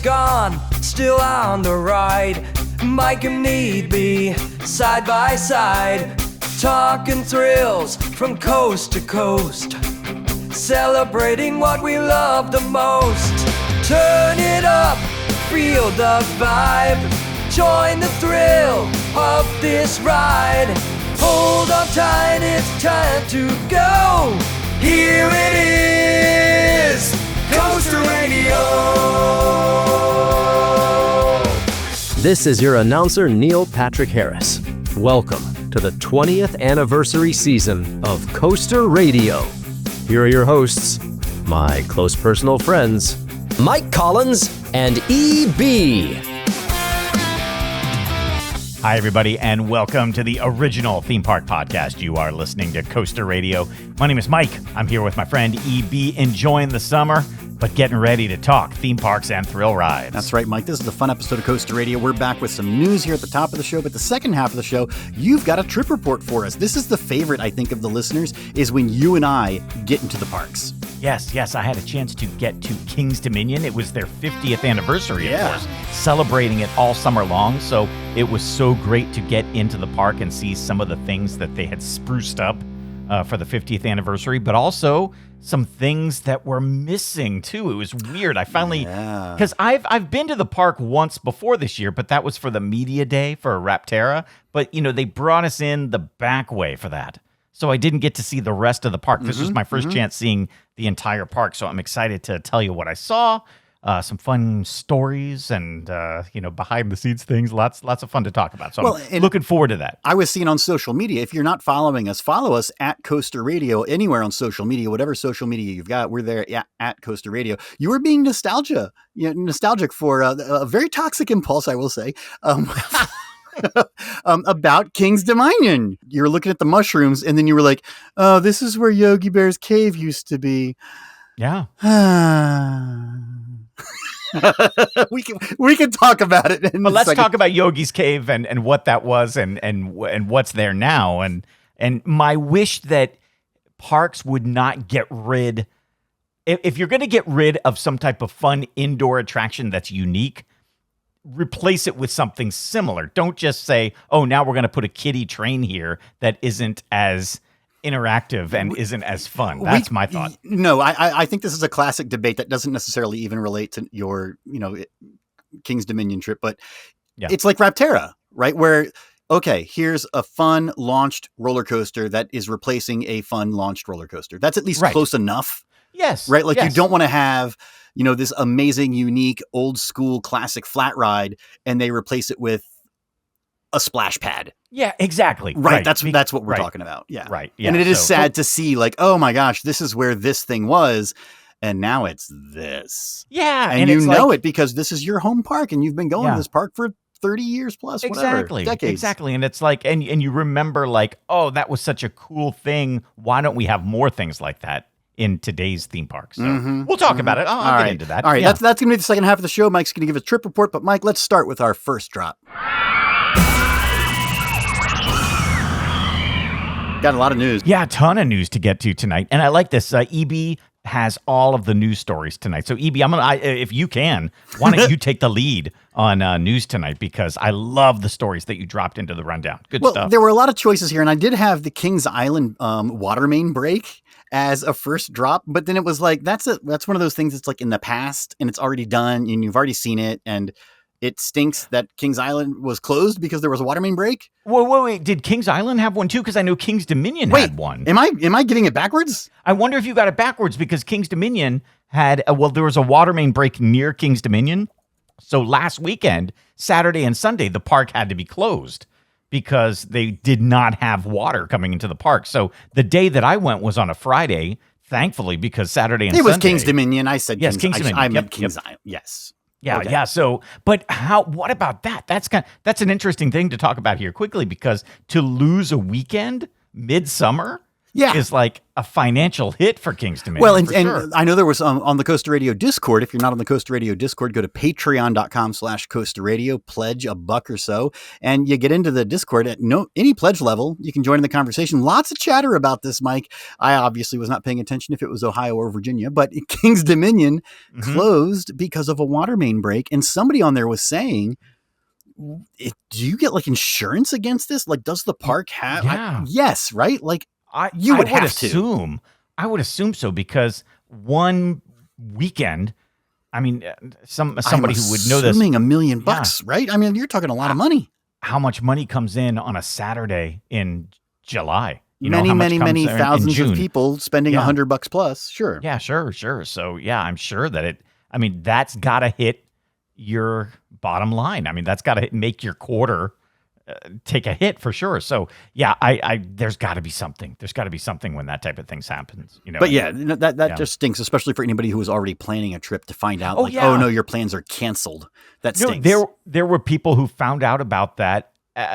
gone, still on the ride. Mike and Need be side by side, talking thrills from coast to coast, celebrating what we love the most. Turn it up, feel the vibe, join the thrill of this ride. Hold on tight, it's time to go. Here it is, Coaster Radio. This is your announcer, Neil Patrick Harris. Welcome to the 20th anniversary season of Coaster Radio. Here are your hosts, my close personal friends, Mike Collins and E.B. Hi, everybody, and welcome to the original theme park podcast. You are listening to Coaster Radio. My name is Mike. I'm here with my friend E.B., enjoying the summer, but getting ready to talk theme parks and thrill rides. That's right, Mike. This is the fun episode of Coaster Radio. We're back with some news here at the top of the show, but the second half of the show, you've got a trip report for us. This is the favorite, I think, of the listeners, is when you and I get into the parks. Yes, I had a chance to get to King's Dominion. It was their 50th anniversary, of course, celebrating it all summer long. So it was so great to get into the park and see some of the things that they had spruced up for the 50th anniversary, but also some things that were missing too. It was weird. I finally, because I've been to the park once before this year, but that was for the media day for Rapterra. But they brought us in the back way for that. So I didn't get to see the rest of the park. This was my first chance seeing the entire park. So I'm excited to tell you what I saw, some fun stories and, behind the scenes things, lots of fun to talk about. So I'm looking forward to that. I was seeing on social media, if you're not following us, follow us at Coaster Radio, anywhere on social media, whatever social media you've got, we're there at Coaster Radio. You were being nostalgic for a very toxic impulse, I will say. About King's Dominion. You were looking at the mushrooms and then you were like, oh, this is where Yogi Bear's cave used to be. Yeah. we can talk about it. But let's talk about Yogi's cave and what that was and what's there now. And my wish that parks would not get rid, if you're going to get rid of some type of fun indoor attraction that's unique, replace it with something similar. Don't just say, oh, now we're going to put a kiddie train here that isn't as interactive and isn't as fun. That's my thought. No, I think this is a classic debate that doesn't necessarily even relate to your, King's Dominion trip, but it's like Rapterra, right? Where, okay, here's a fun launched roller coaster that is replacing a fun launched roller coaster. That's at least close enough. Yes. Right? Like you don't want to have, this amazing, unique, old school, classic flat ride, and they replace it with a splash pad. Yeah, exactly. Right. That's what we're talking about. Yeah. Right. Yeah. And it is sad to see, like, oh my gosh, this is where this thing was, and now it's this. Yeah. And you know it because this is your home park, and you've been going to this park for 30 years plus, whatever, decades. Exactly. And it's like, and you remember like, oh, that was such a cool thing. Why don't we have more things like that in today's theme park? So we'll talk about it. I'll get into that. All right. That's going to be the second half of the show. Mike's going to give a trip report, but Mike, let's start with our first drop. Got a lot of news. Yeah, a ton of news to get to tonight. And I like this. EB has all of the news stories tonight. So EB, if you can, why don't you take the lead on news tonight? Because I love the stories that you dropped into the rundown. Good stuff. There were a lot of choices here, and I did have the Kings Island water main break as a first drop, but then it was like, that's one of those things that's like in the past and it's already done and you've already seen it, and it stinks that Kings Island was closed because there was a water main break. Wait. Did Kings Island have one too? Because I know Kings Dominion had one. Am I getting it backwards? I wonder if you got it backwards because Kings Dominion had, there was a water main break near Kings Dominion. So last weekend, Saturday and Sunday, the park had to be closed because they did not have water coming into the park. So the day that I went was on a Friday, thankfully, because Saturday and Sunday. It was Kings Dominion. I said yes, Kings Dominion. I meant Kings Island. Yes. Yeah, okay. Yeah. So, but what about that? That's an interesting thing to talk about here quickly, because to lose a weekend midsummer is like a financial hit for King's Dominion. Well, and sure. I know there was on the Coaster Radio Discord. If you're not on the Coaster Radio Discord, go to patreon.com/Coaster Radio, pledge $1 or so, and you get into the Discord at any pledge level. You can join in the conversation. Lots of chatter about this, Mike. I obviously was not paying attention if it was Ohio or Virginia, but King's Dominion closed because of a water main break, and somebody on there was saying, do you get like insurance against this? Like, does the park have? Yeah. Yes, right? Like, I would assume. I would assume so, because one weekend, I mean, somebody who would know this. Assuming $1 million, right? I mean, you're talking a lot of money. How much money comes in on a Saturday in July? Many thousands of people spending $100 plus. Sure. Yeah, sure. So yeah, I'm sure that that's got to hit your bottom line. I mean, that's got to make your quarter take a hit for sure. So yeah, there's got to be something. There's got to be something when that type of things happens. But that just stinks, especially for anybody who was already planning a trip to find out. Oh no, your plans are canceled. That stinks. There were people who found out about that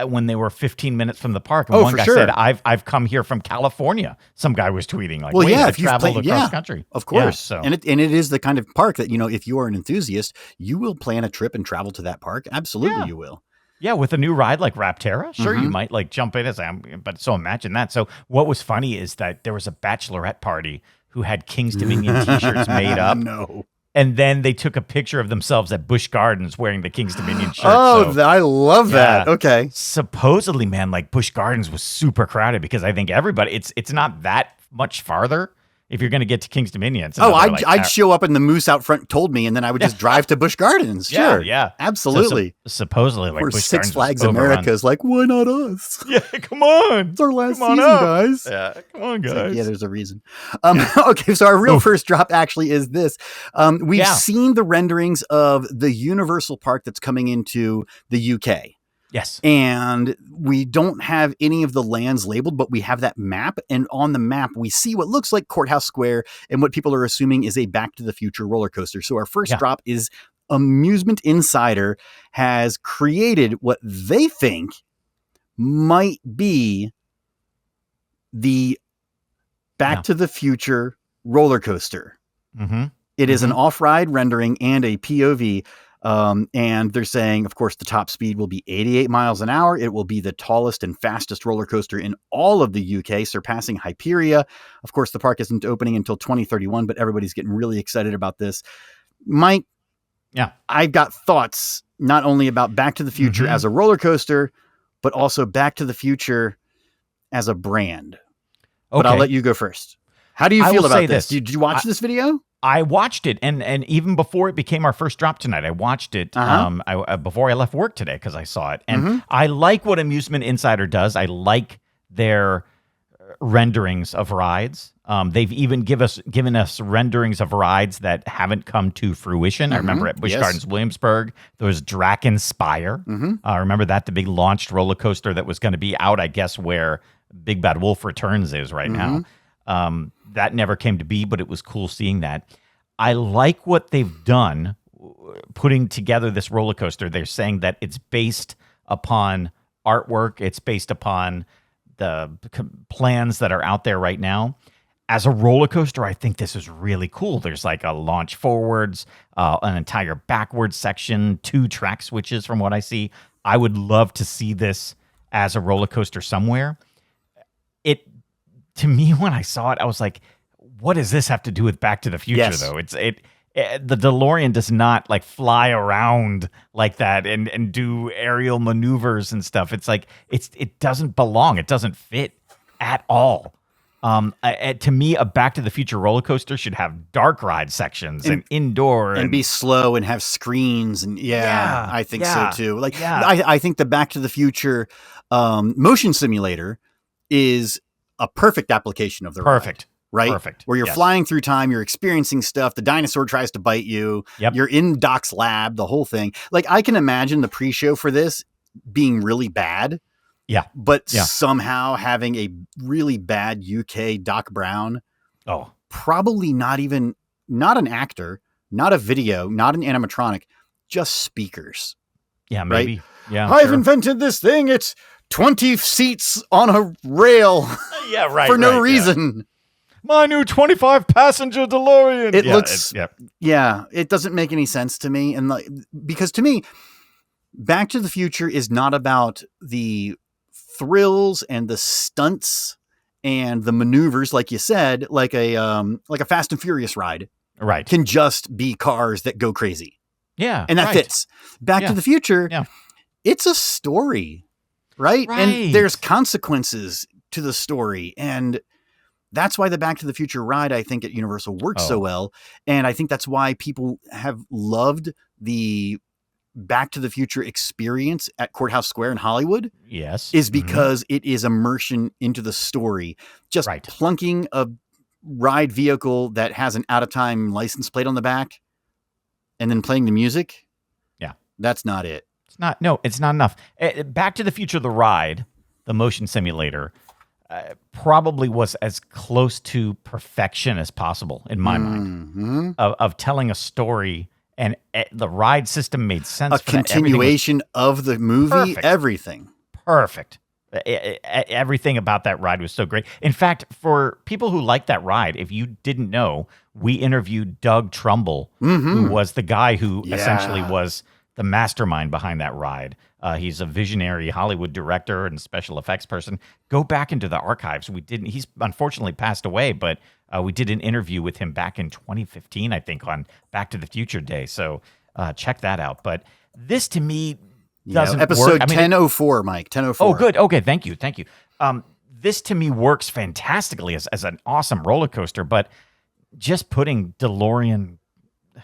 when they were 15 minutes from the park. And one guy said, I've come here from California. Some guy was tweeting like, if you've traveled across country. Of course. Yeah, so. And it is the kind of park that, if you are an enthusiast, you will plan a trip and travel to that park. Absolutely, you will. Yeah, with a new ride like Rapterra, sure, you might like jump in but so imagine that. So what was funny is that there was a bachelorette party who had King's Dominion t-shirts made up. No. And then they took a picture of themselves at Busch Gardens wearing the King's Dominion shirt. I love that. Okay. Supposedly, man, like Busch Gardens was super crowded because I think everybody, it's not that much farther if you're going to get to King's Dominion. I'd show up and the moose out front told me, and then I would just drive to Busch Gardens. Sure. Yeah. Absolutely. So supposedly, like or Busch Six Gardens Flags America is like, why not us? Yeah, come on. It's our last season, guys. Yeah, come on, guys. Like, there's a reason. Okay, so our real first drop actually is this. We've seen the renderings of the Universal Park that's coming into the UK. Yes. And we don't have any of the lands labeled, but we have that map. And on the map, we see what looks like Courthouse Square and what people are assuming is a Back to the Future roller coaster. So our first drop is Amusement Insider has created what they think might be the Back to the Future roller coaster. It is an off-ride rendering and a POV. And they're saying, of course, the top speed will be 88 miles an hour. It will be the tallest and fastest roller coaster in all of the UK, surpassing Hyperia. Of course, the park isn't opening until 2031, but everybody's getting really excited about this. Mike, I've got thoughts not only about Back to the Future as a roller coaster, but also Back to the Future as a brand. But I'll let you go first. How do you feel about this? Did you watch this video? I watched it, and even before it became our first drop tonight, I watched it before I left work today because I saw it. And I like what Amusement Insider does. I like their renderings of rides. They've even given us renderings of rides that haven't come to fruition. I remember at Busch Gardens Williamsburg, there was Drakenspeyer. I remember that, the big launched roller coaster that was going to be out, I guess, where Big Bad Wolf Returns is right now. That never came to be, but it was cool seeing that. I like what they've done putting together this roller coaster. They're saying that it's based upon artwork. It's based upon the plans that are out there right now. As a roller coaster, I think this is really cool. There's like a launch forwards, an entire backwards section, 2 track switches from what I see. I would love to see this as a roller coaster somewhere. To me, when I saw it, I was like, what does this have to do with Back to the Future, though? The DeLorean does not like fly around like that and do aerial maneuvers and stuff. It's like, it doesn't belong. It doesn't fit at all. To me, a Back to the Future roller coaster should have dark ride sections and indoor and be slow and have screens. And I think so too. I think the Back to the Future motion simulator is a perfect application of the ride, right? Perfect. Where you're flying through time, you're experiencing stuff. The dinosaur tries to bite you. You're in Doc's lab, the whole thing. Like, I can imagine the pre-show for this being really bad. But somehow having a really bad UK Doc Brown. Probably not an actor, not a video, not an animatronic, just speakers. Yeah, maybe. Right? I've invented this thing. It's 20 seats on a rail. Yeah, right. For no right, reason. My new 25 passenger DeLorean. It looks, it doesn't make any sense to me. And because to me, Back to the Future is not about the thrills and the stunts and the maneuvers, like you said, like a Fast and Furious ride. Right. Can just be cars that go crazy. Yeah. And that fits. Back to the Future, it's a story, right? And there's consequences to the story. And that's why the Back to the Future ride, I think, at Universal works so well. And I think that's why people have loved the Back to the Future experience at Courthouse Square in Hollywood. Yes. Is because it is immersion into the story. Just plunking a ride vehicle that has an out-of-time license plate on the back and then playing the music. Yeah. That's not it. It's not enough. Back to the Future, the ride, the motion simulator, probably was as close to perfection as possible in my mind of telling a story, and the ride system made sense. A continuation of the movie, everything. Perfect. Everything about that ride was so great. In fact, for people who like that ride, if you didn't know, we interviewed Doug Trumbull, who was the guy who essentially was the mastermind behind that ride. He's a visionary Hollywood director and special effects person. Go back into the archives. He's unfortunately passed away, but we did an interview with him back in 2015, I think, on Back to the Future Day. So check that out. But this to me doesn't episode work. 1004, Mike. 1004. Oh, good. Okay, thank you. This to me works fantastically as an awesome roller coaster, but just putting DeLorean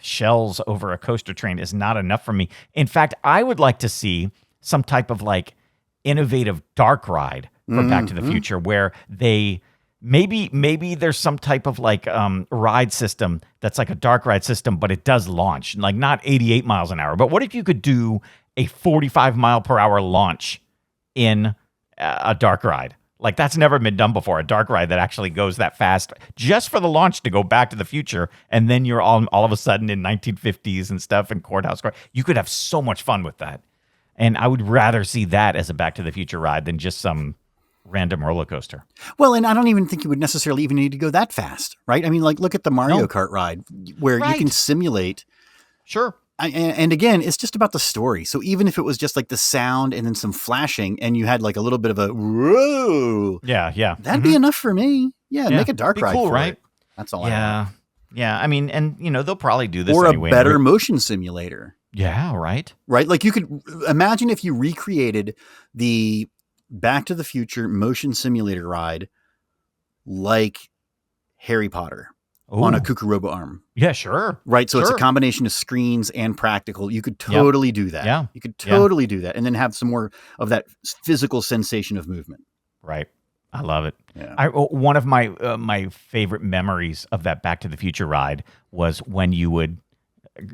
shells over a coaster train is not enough for me. In fact, I would like to see some type of like innovative dark ride for Back to the Future where they maybe there's some type of like ride system that's like a dark ride system, but it does launch, like not 88 miles an hour. But what if you could do a 45 mile per hour launch in a dark ride? Like that's never been done before, a dark ride that actually goes that fast just for the launch to go Back to the Future. And then you're all of a sudden in 1950s and stuff in Courthouse Square. You could have so much fun with that. And I would rather see that as a Back to the Future ride than just some random roller coaster. Well, and I don't even think you would necessarily even need to go that fast, right? I mean, like look at the Mario Kart ride where you can simulate. Sure. And again, it's just about the story. So even if it was just like the sound and then some flashing and you had like a little bit of a whoa. Yeah. That'd be enough for me. Yeah, make a dark ride cool, for right? it. That's all I want. Yeah, I mean, and they'll probably do this or anyway. A better motion simulator. Yeah, right. Right? Like you could imagine if you recreated the Back to the Future motion simulator ride like Harry Potter. On a Kukuroba arm. Yeah, sure. Right. So it's a combination of screens and practical. You could totally do that. Yeah. You could totally do that. And then have some more of that physical sensation of movement. Right. I love it. Yeah. One of my favorite memories of that Back to the Future ride was when you would,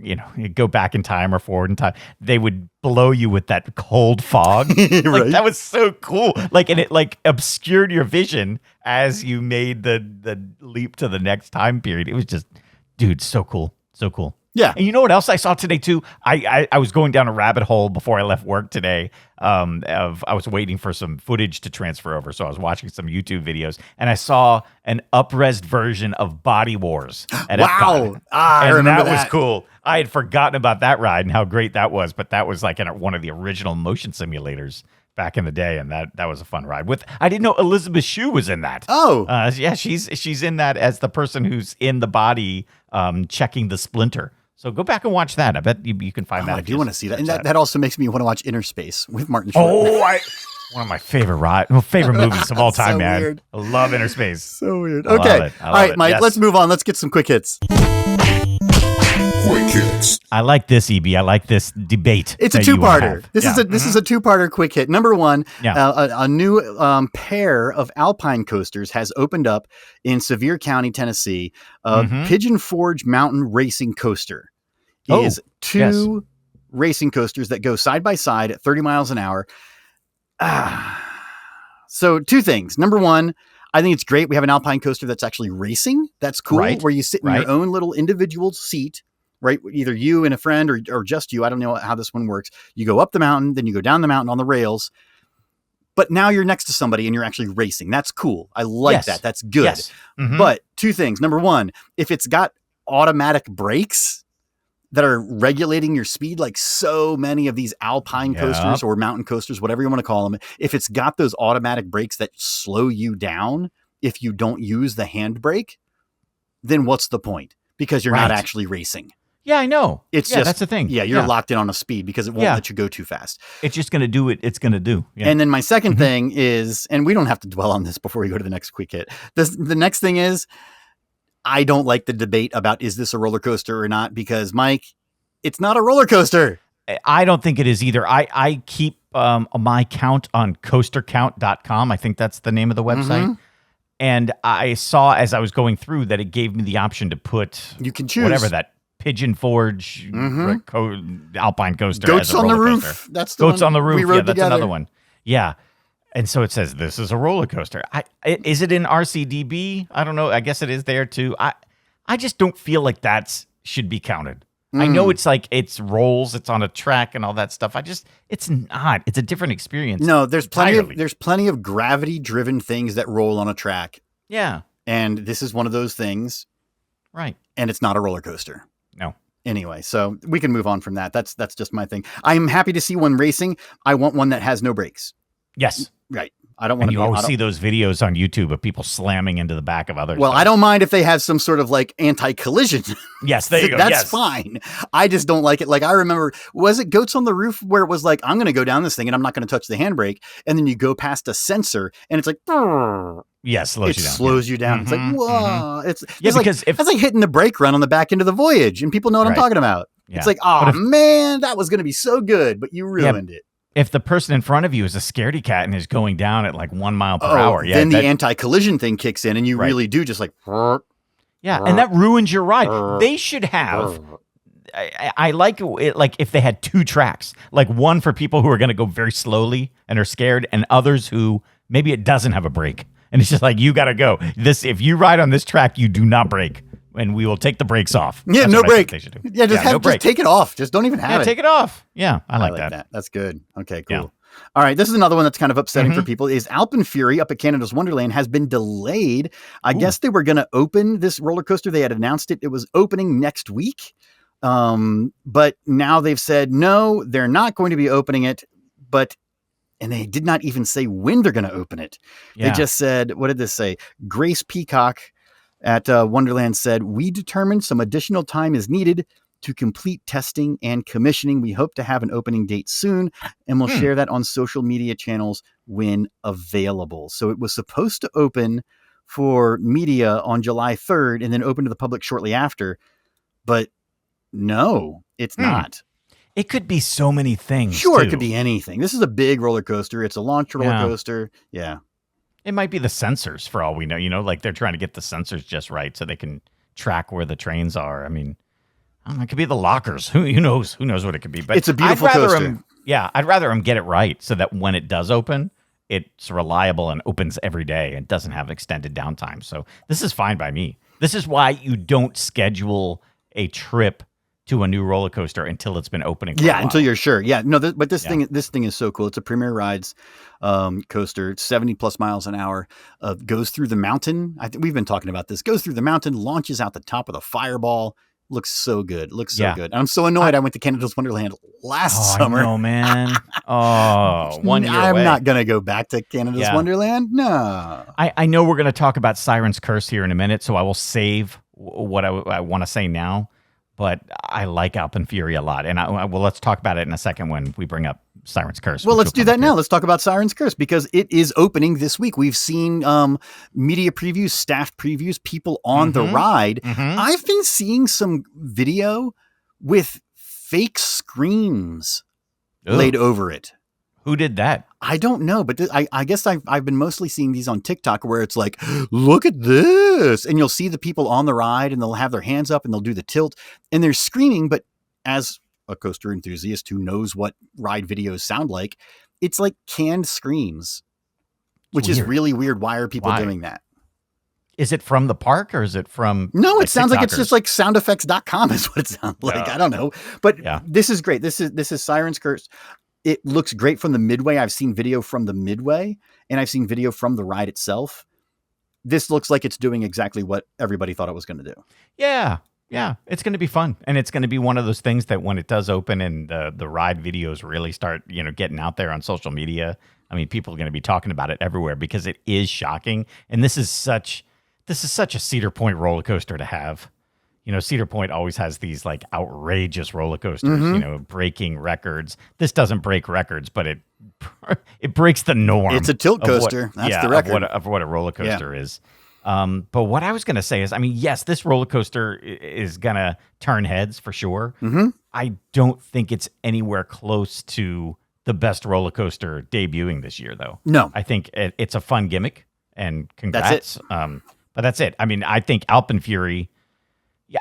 you'd go back in time or forward in time. They would blow you with that cold fog. Like that was so cool. Like, and it like obscured your vision as you made the leap to the next time period. It was just, dude, so cool. So cool. Yeah. And you know what else I saw today too? I was going down a rabbit hole before I left work today. I was waiting for some footage to transfer over, so I was watching some YouTube videos, and I saw an up-res version of Body Wars at Epcot. I remember that was cool. I had forgotten about that ride and how great that was, but that was like one of the original motion simulators back in the day, and that was a fun ride. I didn't know Elizabeth Shue was in that. Oh, yeah, she's in that as the person who's in the body checking the splinter. So go back and watch that. I bet you can find that. I do want to see that. And that also makes me want to watch Inner Space with Martin Short. Oh, one of my favorite movies of all time, man. Weird. I love Inner Space. So weird. Okay. All right, Mike, let's move on. Let's get some quick hits. Quick hits. I like this, EB. I like this debate. It's a two-parter. This is a two-parter quick hit. Number one, a new pair of alpine coasters has opened up in Sevier County, Tennessee. Pigeon Forge Mountain Racing Coaster is two racing coasters that go side by side at 30 miles an hour. So two things. Number one, I think it's great. We have an alpine coaster that's actually racing. That's cool. Right. Where you sit in your own little individual seat. Right, either you and a friend or just you. I don't know how this one works. You go up the mountain, then you go down the mountain on the rails. But now you're next to somebody and you're actually racing. That's cool. I like that. That's good. Yes. Mm-hmm. But two things. Number one, if it's got automatic brakes that are regulating your speed, like so many of these alpine coasters or mountain coasters, whatever you want to call them, if it's got those automatic brakes that slow you down if you don't use the handbrake, then what's the point? Because you're not actually racing. Yeah, I know. It's just, that's the thing. Yeah, you're locked in on a speed because it won't let you go too fast. It's just going to do what it's going to do. Yeah. And then my second thing is, and we don't have to dwell on this before we go to the next quick hit. The next thing is, I don't like the debate about is this a roller coaster or not, because Mike, it's not a roller coaster. I don't think it is either. I keep my count on coastercount.com. I think that's the name of the website. Mm-hmm. And I saw as I was going through that it gave me the option to put, you can choose whatever that Pigeon Forge Alpine coaster. Goats as a on the roller Roof. Coaster. That's the Goats one on the Roof. we rode that's together. Another one. Yeah. And so it says this is a roller coaster. Is it in RCDB? I don't know. I guess it is there too. I just don't feel like that should be counted. I know it's like it's rolls, it's on a track and all that stuff. It's not. It's a different experience. No, there's plenty of gravity driven things that roll on a track. Yeah. And this is one of those things. Right. And it's not a roller coaster. No. Anyway, so we can move on from that. That's just my thing. I'm happy to see one racing. I want one that has no brakes. Yes. Right. I don't want to. You always see those videos on YouTube of people slamming into the back of others. Well, I don't mind if they have some sort of like anti-collision. Yes, there you go. That's fine. I just don't like it. Like I remember, was it Goats on the Roof where it was like, I'm going to go down this thing and I'm not going to touch the handbrake, and then you go past a sensor and it's like, yes, slows you down. Slows you down. It's like, whoa! It's because that's like hitting the brake run on the back end of the Voyage, and people know what I'm talking about. Yeah. It's like, oh man, that was going to be so good, but you ruined it. If the person in front of you is a scaredy cat and is going down at like 1 mile per hour, then the anti-collision thing kicks in, and you really do just like, and that ruins your ride. They should have. I like it, like if they had two tracks, like one for people who are going to go very slowly and are scared, and others who maybe it doesn't have a brake, and it's just like you got to go. If you ride on this track, you do not brake. And we will take the brakes off. Yeah, That's no brake. Yeah, just take it off. Just don't even have it. Take it off. Yeah, I like that. That's good. Okay, cool. Yeah. All right, this is another one that's kind of upsetting for people. Is Alpen Fury up at Canada's Wonderland has been delayed. I guess they were going to open this roller coaster. They had announced it. It was opening next week. But now they've said, no, they're not going to be opening it. And they did not even say when they're going to open it. Yeah. They just said, what did this say? Grace Peacock at Wonderland said, we determined some additional time is needed to complete testing and commissioning. We hope to have an opening date soon, and we'll share that on social media channels when available. So it was supposed to open for media on July 3rd and then open to the public shortly after. But no, it's not. It could be so many things. Sure, it could be anything. This is a big roller coaster. It's a launch roller coaster. Yeah. It might be the sensors for all we know, like they're trying to get the sensors just right so they can track where the trains are. I mean, it could be the lockers. Who knows? Who knows what it could be? But it's a beautiful coaster. I'd rather them get it right so that when it does open, it's reliable and opens every day and doesn't have extended downtime. So this is fine by me. This is why you don't schedule a trip to a new roller coaster until it's been opening for a while. Until you're sure. Yeah, no, but this thing is so cool. It's a Premier Rides coaster. It's 70 plus miles an hour. Goes through the mountain. I think we've been talking about this. Goes through the mountain, launches out the top of the fireball. Looks so good. Looks so good. And I'm so annoyed. I went to Canada's Wonderland last summer. Oh man. 1 year I'm away. not going to go back to Canada's Wonderland. No. I know we're going to talk about Siren's Curse here in a minute, so I will save what I want to say now. But I like Alpen Fury a lot. And let's talk about it in a second when we bring up Siren's Curse. Well, let's do that now. Let's talk about Siren's Curse because it is opening this week. We've seen media previews, staff previews, people on the ride. I've been seeing some video with fake screams laid over it. Who did that? I don't know, but I guess I've been mostly seeing these on TikTok where it's like, look at this. And you'll see the people on the ride and they'll have their hands up and they'll do the tilt and they're screaming. But as a coaster enthusiast who knows what ride videos sound like, it's like canned screams, which is really weird. Why are people doing that? Is it from the park or is it from? No, it sounds like it's just like soundeffects.com is what it sounds like. I don't know. But this is great. This is Siren's Curse. it looks great from the midway. I've seen video from the midway, and I've seen video from the ride itself. This looks like it's doing exactly what everybody thought it was going to do. Yeah. Yeah, it's going to be fun, and it's going to be one of those things that when it does open and the ride videos really start, getting out there on social media, I mean, people are going to be talking about it everywhere because it is shocking. And this is such a Cedar Point roller coaster to have. Cedar Point always has these like outrageous roller coasters, breaking records. This doesn't break records, but it breaks the norm. It's a tilt coaster. That's the record of what a roller coaster is. But what I was going to say is, I mean, yes, this roller coaster is going to turn heads for sure. Mm-hmm. I don't think it's anywhere close to the best roller coaster debuting this year, though. No. I think it's a fun gimmick, and congrats. That's it. But that's it. I mean, I think Alpenfury,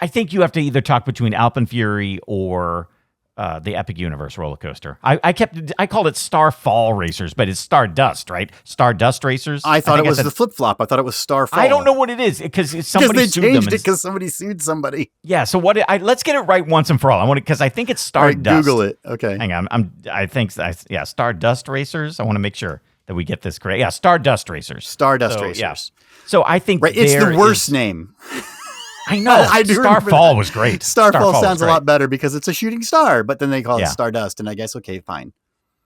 I think you have to either talk between Alpenfury or the Epic Universe roller coaster. I called it Starfall Racers, but it's Stardust, right? Stardust Racers. I thought it was the flip flop. I thought it was Starfall. I don't know what it is because somebody sued them. Because somebody sued somebody. Yeah. So let's get it right once and for all. I want to, because I think it's Stardust. Right, Google it. Okay. Hang on. I think Stardust Racers. I want to make sure that we get this correct. Yeah, Stardust Racers. Stardust Racers. Yeah. So I think it's the worst name. I know. I do. Starfall was great. Starfall sounds a lot better because it's a shooting star, but then they call it Stardust, and I guess, okay, fine.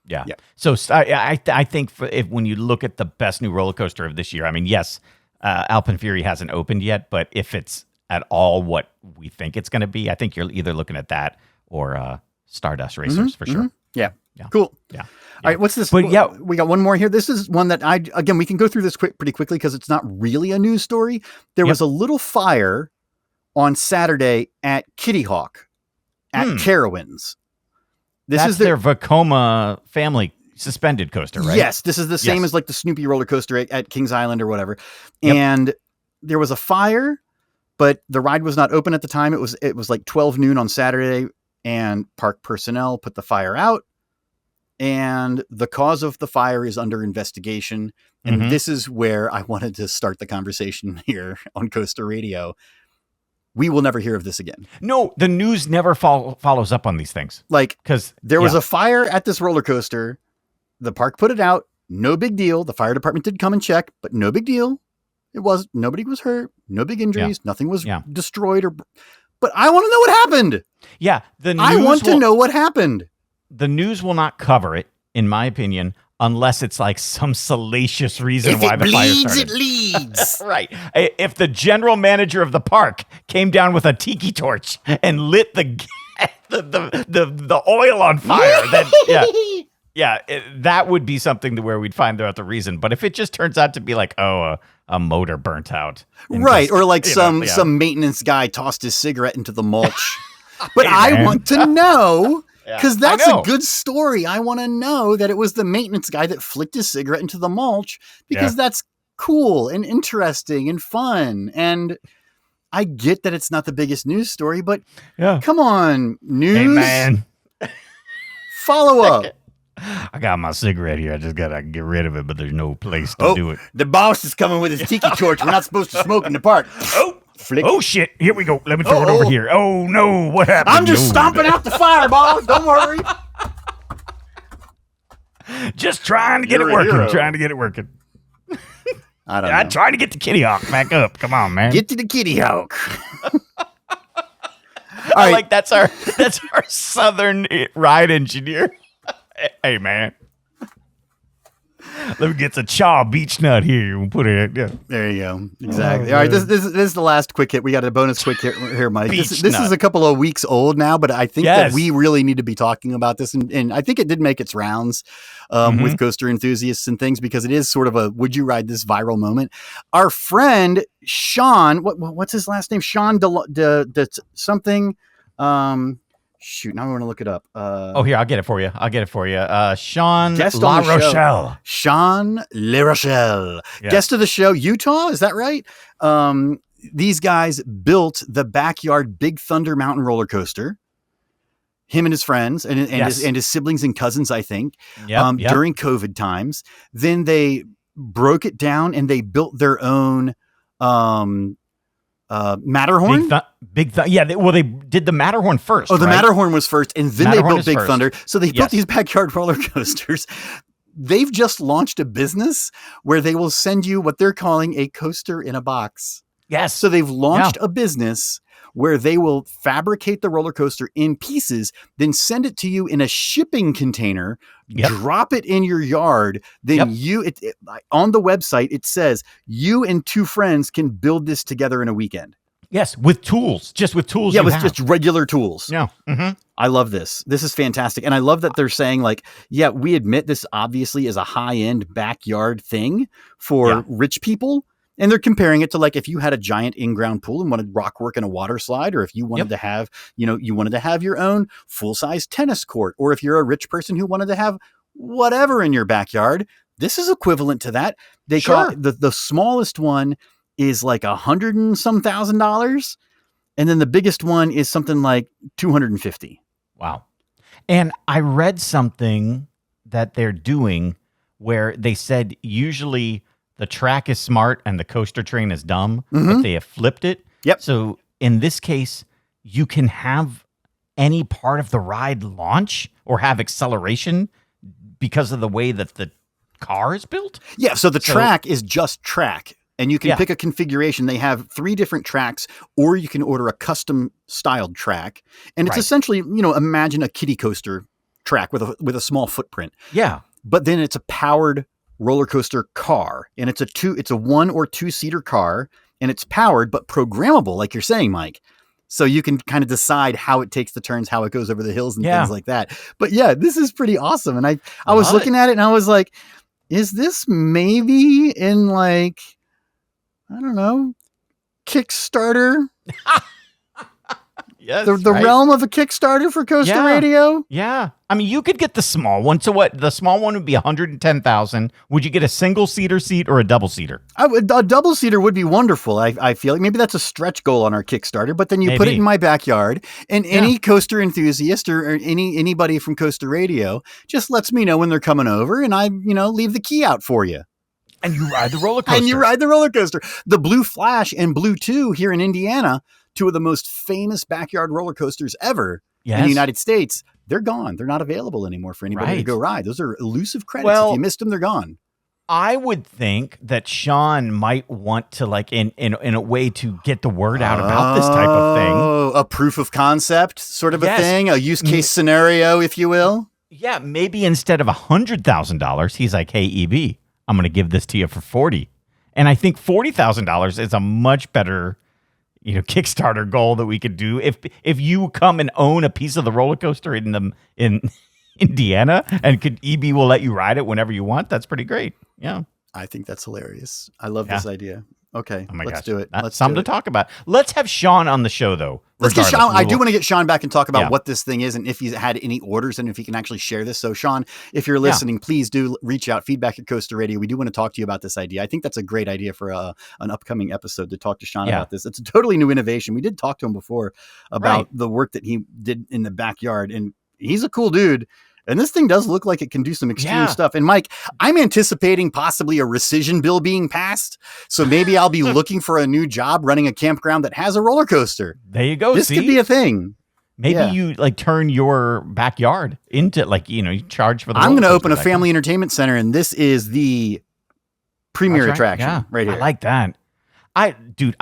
Yeah. So I think when you look at the best new roller coaster of this year, I mean, yes, Alpenfury hasn't opened yet, but if it's at all what we think it's going to be, I think you're either looking at that or Stardust Racers for sure. Mm-hmm. Yeah. Cool. Yeah. All right, what's this? But yeah, we got one more here. This is one that again, we can go through this pretty quickly because it's not really a news story. There was a little fire on Saturday at Kitty Hawk at Carowinds. That's their Vekoma family suspended coaster, right? Yes, this is the same as like the Snoopy roller coaster at Kings Island or whatever. Yep. And there was a fire, but the ride was not open at the time. It was like 12 noon on Saturday, and park personnel put the fire out. And the cause of the fire is under investigation. And this is where I wanted to start the conversation here on Coaster Radio. We will never hear of this again. No, the news never follows up on these things. Like, because there was a fire at this roller coaster. The park put it out. No big deal. The fire department did come and check, but no big deal. Nobody was hurt. No big injuries. Nothing was destroyed. But I want to know what happened. Yeah. I want to know what happened. The news will not cover it, in my opinion, unless it's like some salacious reason why the fire started. If it bleeds, it leads. Right. If the general manager of the park came down with a tiki torch and lit the oil on fire, then that would be something where we'd find out the reason. But if it just turns out to be like, a motor burnt out, right, or like some maintenance guy tossed his cigarette into the mulch. But I want to know. Because that's a good story. I want to know that it was the maintenance guy that flicked his cigarette into the mulch because that's cool and interesting and fun. And I get that it's not the biggest news story, but come on, news. Hey, man. Follow up. I got my cigarette here. I just got to get rid of it, but there's no place to do it. The boss is coming with his tiki torch. We're not supposed to smoke in the park. Flick. Oh, shit. Here we go. Let me throw it over here. Oh, no. What happened? I'm just stomping out the fire, boss. Don't worry. Just trying to get it working. I don't know. I'm trying to get the Kitty Hawk back up. Come on, man. Get to the Kitty Hawk. I like that's our southern ride engineer. Hey, man. Let me get the chaw beach nut here. We'll put it. Yeah. There you go. Exactly. All right. This is the last quick hit. We got a bonus quick hit here, Mike. This is a couple of weeks old now, but I think that we really need to be talking about this. And I think it did make its rounds with coaster enthusiasts and things because it is sort of a would you ride this viral moment. Our friend Sean, what's his last name? Sean something. Shoot, now I want to look it up. Here, I'll get it for you. Sean La Rochelle. Sean La Rochelle. Yeah. Guest of the show, Utah, is that right? These guys built the backyard Big Thunder Mountain roller coaster. Him and his friends and his siblings and cousins, I think, during COVID times. Then they broke it down and they built their own Matterhorn? They did the Matterhorn first. Oh, the right? Matterhorn was first, and then Matterhorn they built is Big first. Thunder. So they built these backyard roller coasters. They've just launched a business where they will send you what they're calling a coaster in a box. Yes. So they've launched a business where they will fabricate the roller coaster in pieces, then send it to you in a shipping container, drop it in your yard. Then on the website, it says you and 2 friends can build this together in a weekend. Yes, with tools. Just with tools. Yeah, with just regular tools. Yeah. Mm-hmm. I love this. This is fantastic. And I love that they're saying like, yeah, we admit this obviously is a high-end backyard thing for rich people. And they're comparing it to like if you had a giant in-ground pool and wanted rock work and a water slide, or if you wanted to have, you wanted to have your own full-size tennis court, or if you're a rich person who wanted to have whatever in your backyard, this is equivalent to that. They call it, the smallest one is like $100 and some $1,000, and then the biggest one is something like $250. Wow. And I read something that they're doing where they said usually the track is smart and the coaster train is dumb, but they have flipped it. Yep. So in this case, you can have any part of the ride launch or have acceleration because of the way that the car is built. Yeah. So the track is just track, and you can pick a configuration. They have 3 different tracks, or you can order a custom styled track. And it's essentially, imagine a kiddie coaster track with a small footprint. Yeah. But then it's a powered roller coaster car, and it's a 1 or 2 seater car, and it's powered but programmable, like you're saying, Mike. So you can kind of decide how it takes the turns, how it goes over the hills and things like that. But yeah, this is pretty awesome. And I was looking at it and I was like, is this maybe in like, I don't know, Kickstarter? Yes, the realm of a Kickstarter for Coaster Radio? Yeah. I mean, you could get the small one. So what? The small one would be $110,000. Would you get a single-seater seat or a double-seater? A double-seater would be wonderful. I feel like maybe that's a stretch goal on our Kickstarter, but then you put it in my backyard, and any coaster enthusiast or anybody from Coaster Radio just lets me know when they're coming over, and I, leave the key out for you. And you ride the roller coaster. The Blue Flash and Blue 2 here in Indiana, 2 of the most famous backyard roller coasters ever in the United States, they're gone. They're not available anymore for anybody to go ride. Those are elusive credits. If you missed them, they're gone. I would think that Sean might want to, like, in a way to get the word out about this type of thing. Oh, a proof of concept sort of a thing, a use case scenario, if you will. Yeah, maybe instead of $100,000, he's like, hey, EB, I'm going to give this to you for $40,000. And I think $40,000 is a much better Kickstarter goal that we could do. If you come and own a piece of the roller coaster in Indiana, and EB will let you ride it whenever you want, that's pretty great. Yeah. I think that's hilarious. I love this idea. Okay, let's do it. That's something to talk about. Let's have Sean on the show, though. Let's get Sean. I do want to get Sean back and talk about what this thing is and if he's had any orders and if he can actually share this. So, Sean, if you're listening, please do reach out. Feedback at Coaster Radio. We do want to talk to you about this idea. I think that's a great idea for an upcoming episode to talk to Sean about this. It's a totally new innovation. We did talk to him before about the work that he did in the backyard, and he's a cool dude. And this thing does look like it can do some extreme stuff. And Mike, I'm anticipating possibly a rescission bill being passed. So maybe I'll be looking for a new job running a campground that has a roller coaster. There you go. This could be a thing. Maybe you like turn your backyard into you charge for the I'm going to open a family entertainment center, and this is the premier attraction right here. I like that. I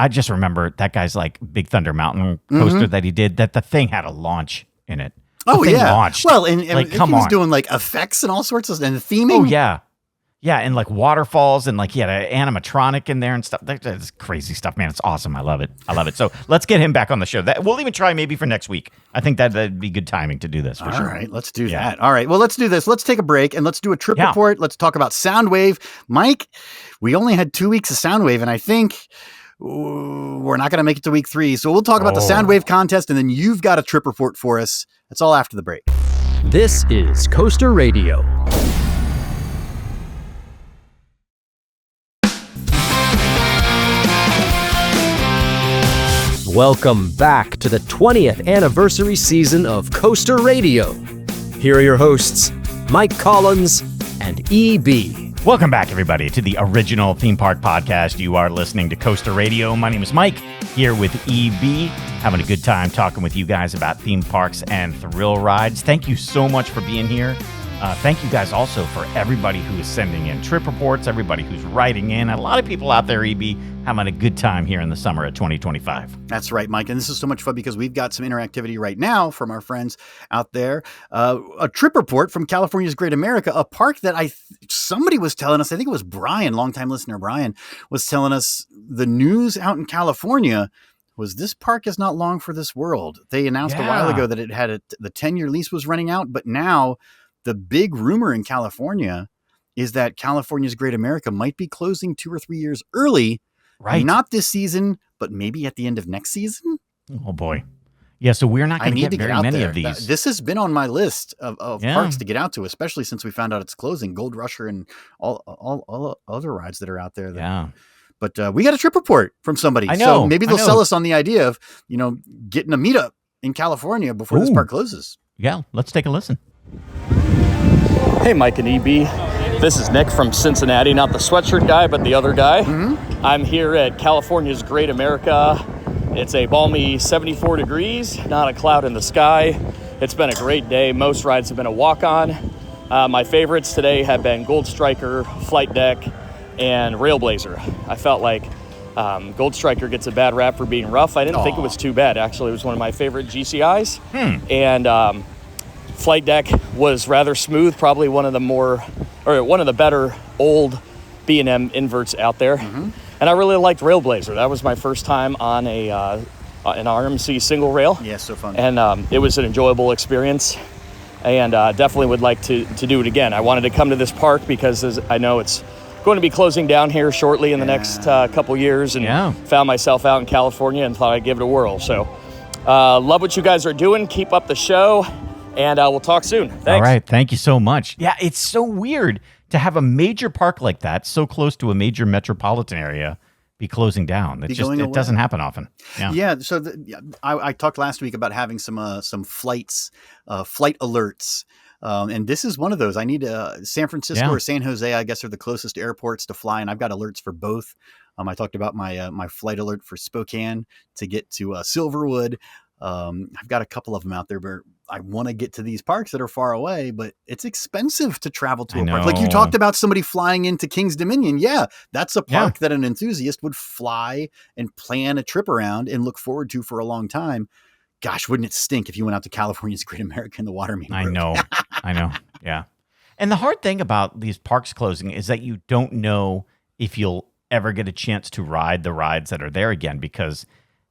just remember that guy's like Big Thunder Mountain coaster that he did, that the thing had a launch in it. Oh yeah. Launched. Well, and he was doing like effects and all sorts of and the theming. Oh yeah. Yeah, and like waterfalls and like he had an animatronic in there and stuff. That's crazy stuff, man. It's awesome. I love it. So let's get him back on the show. We'll even try maybe for next week. I think that'd be good timing to do this for sure. All right, let's do that. All right, well, let's do this. Let's take a break and let's do a trip report. Let's talk about Soundwave. Mike, we only had 2 weeks of Soundwave, and I think we're not going to make it to week 3. So we'll talk about the Soundwave contest, and then you've got a trip report for us. It's all after the break. This is Coaster Radio. Welcome back to the 20th anniversary season of Coaster Radio. Here are your hosts, Mike Collins and EB. Welcome back, everybody, to the original theme park podcast. You are listening to Coaster Radio. My name is Mike, here with EB, having a good time talking with you guys about theme parks and thrill rides. Thank you so much for being here. Thank you guys also for everybody who is sending in trip reports, everybody who's writing in. A lot of people out there, EB, having a good time here in the summer of 2025. That's right, Mike. And this is so much fun because we've got some interactivity right now from our friends out there. A trip report from California's Great America, a park that somebody was telling us, I think it was Brian, longtime listener Brian, was telling us the news out in California was this park is not long for this world. They announced a while ago that it had the 10-year lease was running out, but now the big rumor in California is that California's Great America might be closing 2 or 3 years early. Right. Not this season, but maybe at the end of next season. Oh, boy. Yeah, so we're not going to get very many of these. This has been on my list of parks to get out to, especially since we found out it's closing. Gold Rusher and all other rides that are out there. But we got a trip report from somebody. I know. So maybe they'll sell us on the idea of, getting a meetup in California before this park closes. Yeah, let's take a listen. Hey, Mike and EB. This is Nick from Cincinnati, not the sweatshirt guy, but the other guy. Mm-hmm. I'm here at California's Great America. It's a balmy 74 degrees, not a cloud in the sky. It's been a great day. Most rides have been a walk-on. My favorites today have been Gold Striker, Flight Deck, and Railblazer. I felt like Gold Striker gets a bad rap for being rough. I didn't think it was too bad. Actually, it was one of my favorite GCIs. And Flight Deck was rather smooth, probably one of the better old B&M inverts out there. Mm-hmm. And I really liked Railblazer. That was my first time on an RMC single rail. Yeah, so fun. And it was an enjoyable experience, and definitely would like to do it again. I wanted to come to this park because I know it's going to be closing down here shortly in the next couple years, and found myself out in California and thought I'd give it a whirl. So love what you guys are doing. Keep up the show. And we'll talk soon. Thanks. All right. Thank you so much. Yeah, it's so weird to have a major park like that so close to a major metropolitan area be closing down. It doesn't happen often. Yeah. So I talked last week about having some flights, flight alerts. And this is one of those. I need San Francisco or San Jose, I guess, are the closest airports to fly. And I've got alerts for both. I talked about my flight alert for Spokane to get to Silverwood. I've got a couple of them out there where I want to get to these parks that are far away, but it's expensive to travel to a park. Like you talked about somebody flying into King's Dominion. Yeah, that's a park that an enthusiast would fly and plan a trip around and look forward to for a long time. Gosh, wouldn't it stink if you went out to California's Great America and the water main broke? I know. Yeah. And the hard thing about these parks closing is that you don't know if you'll ever get a chance to ride the rides that are there again, because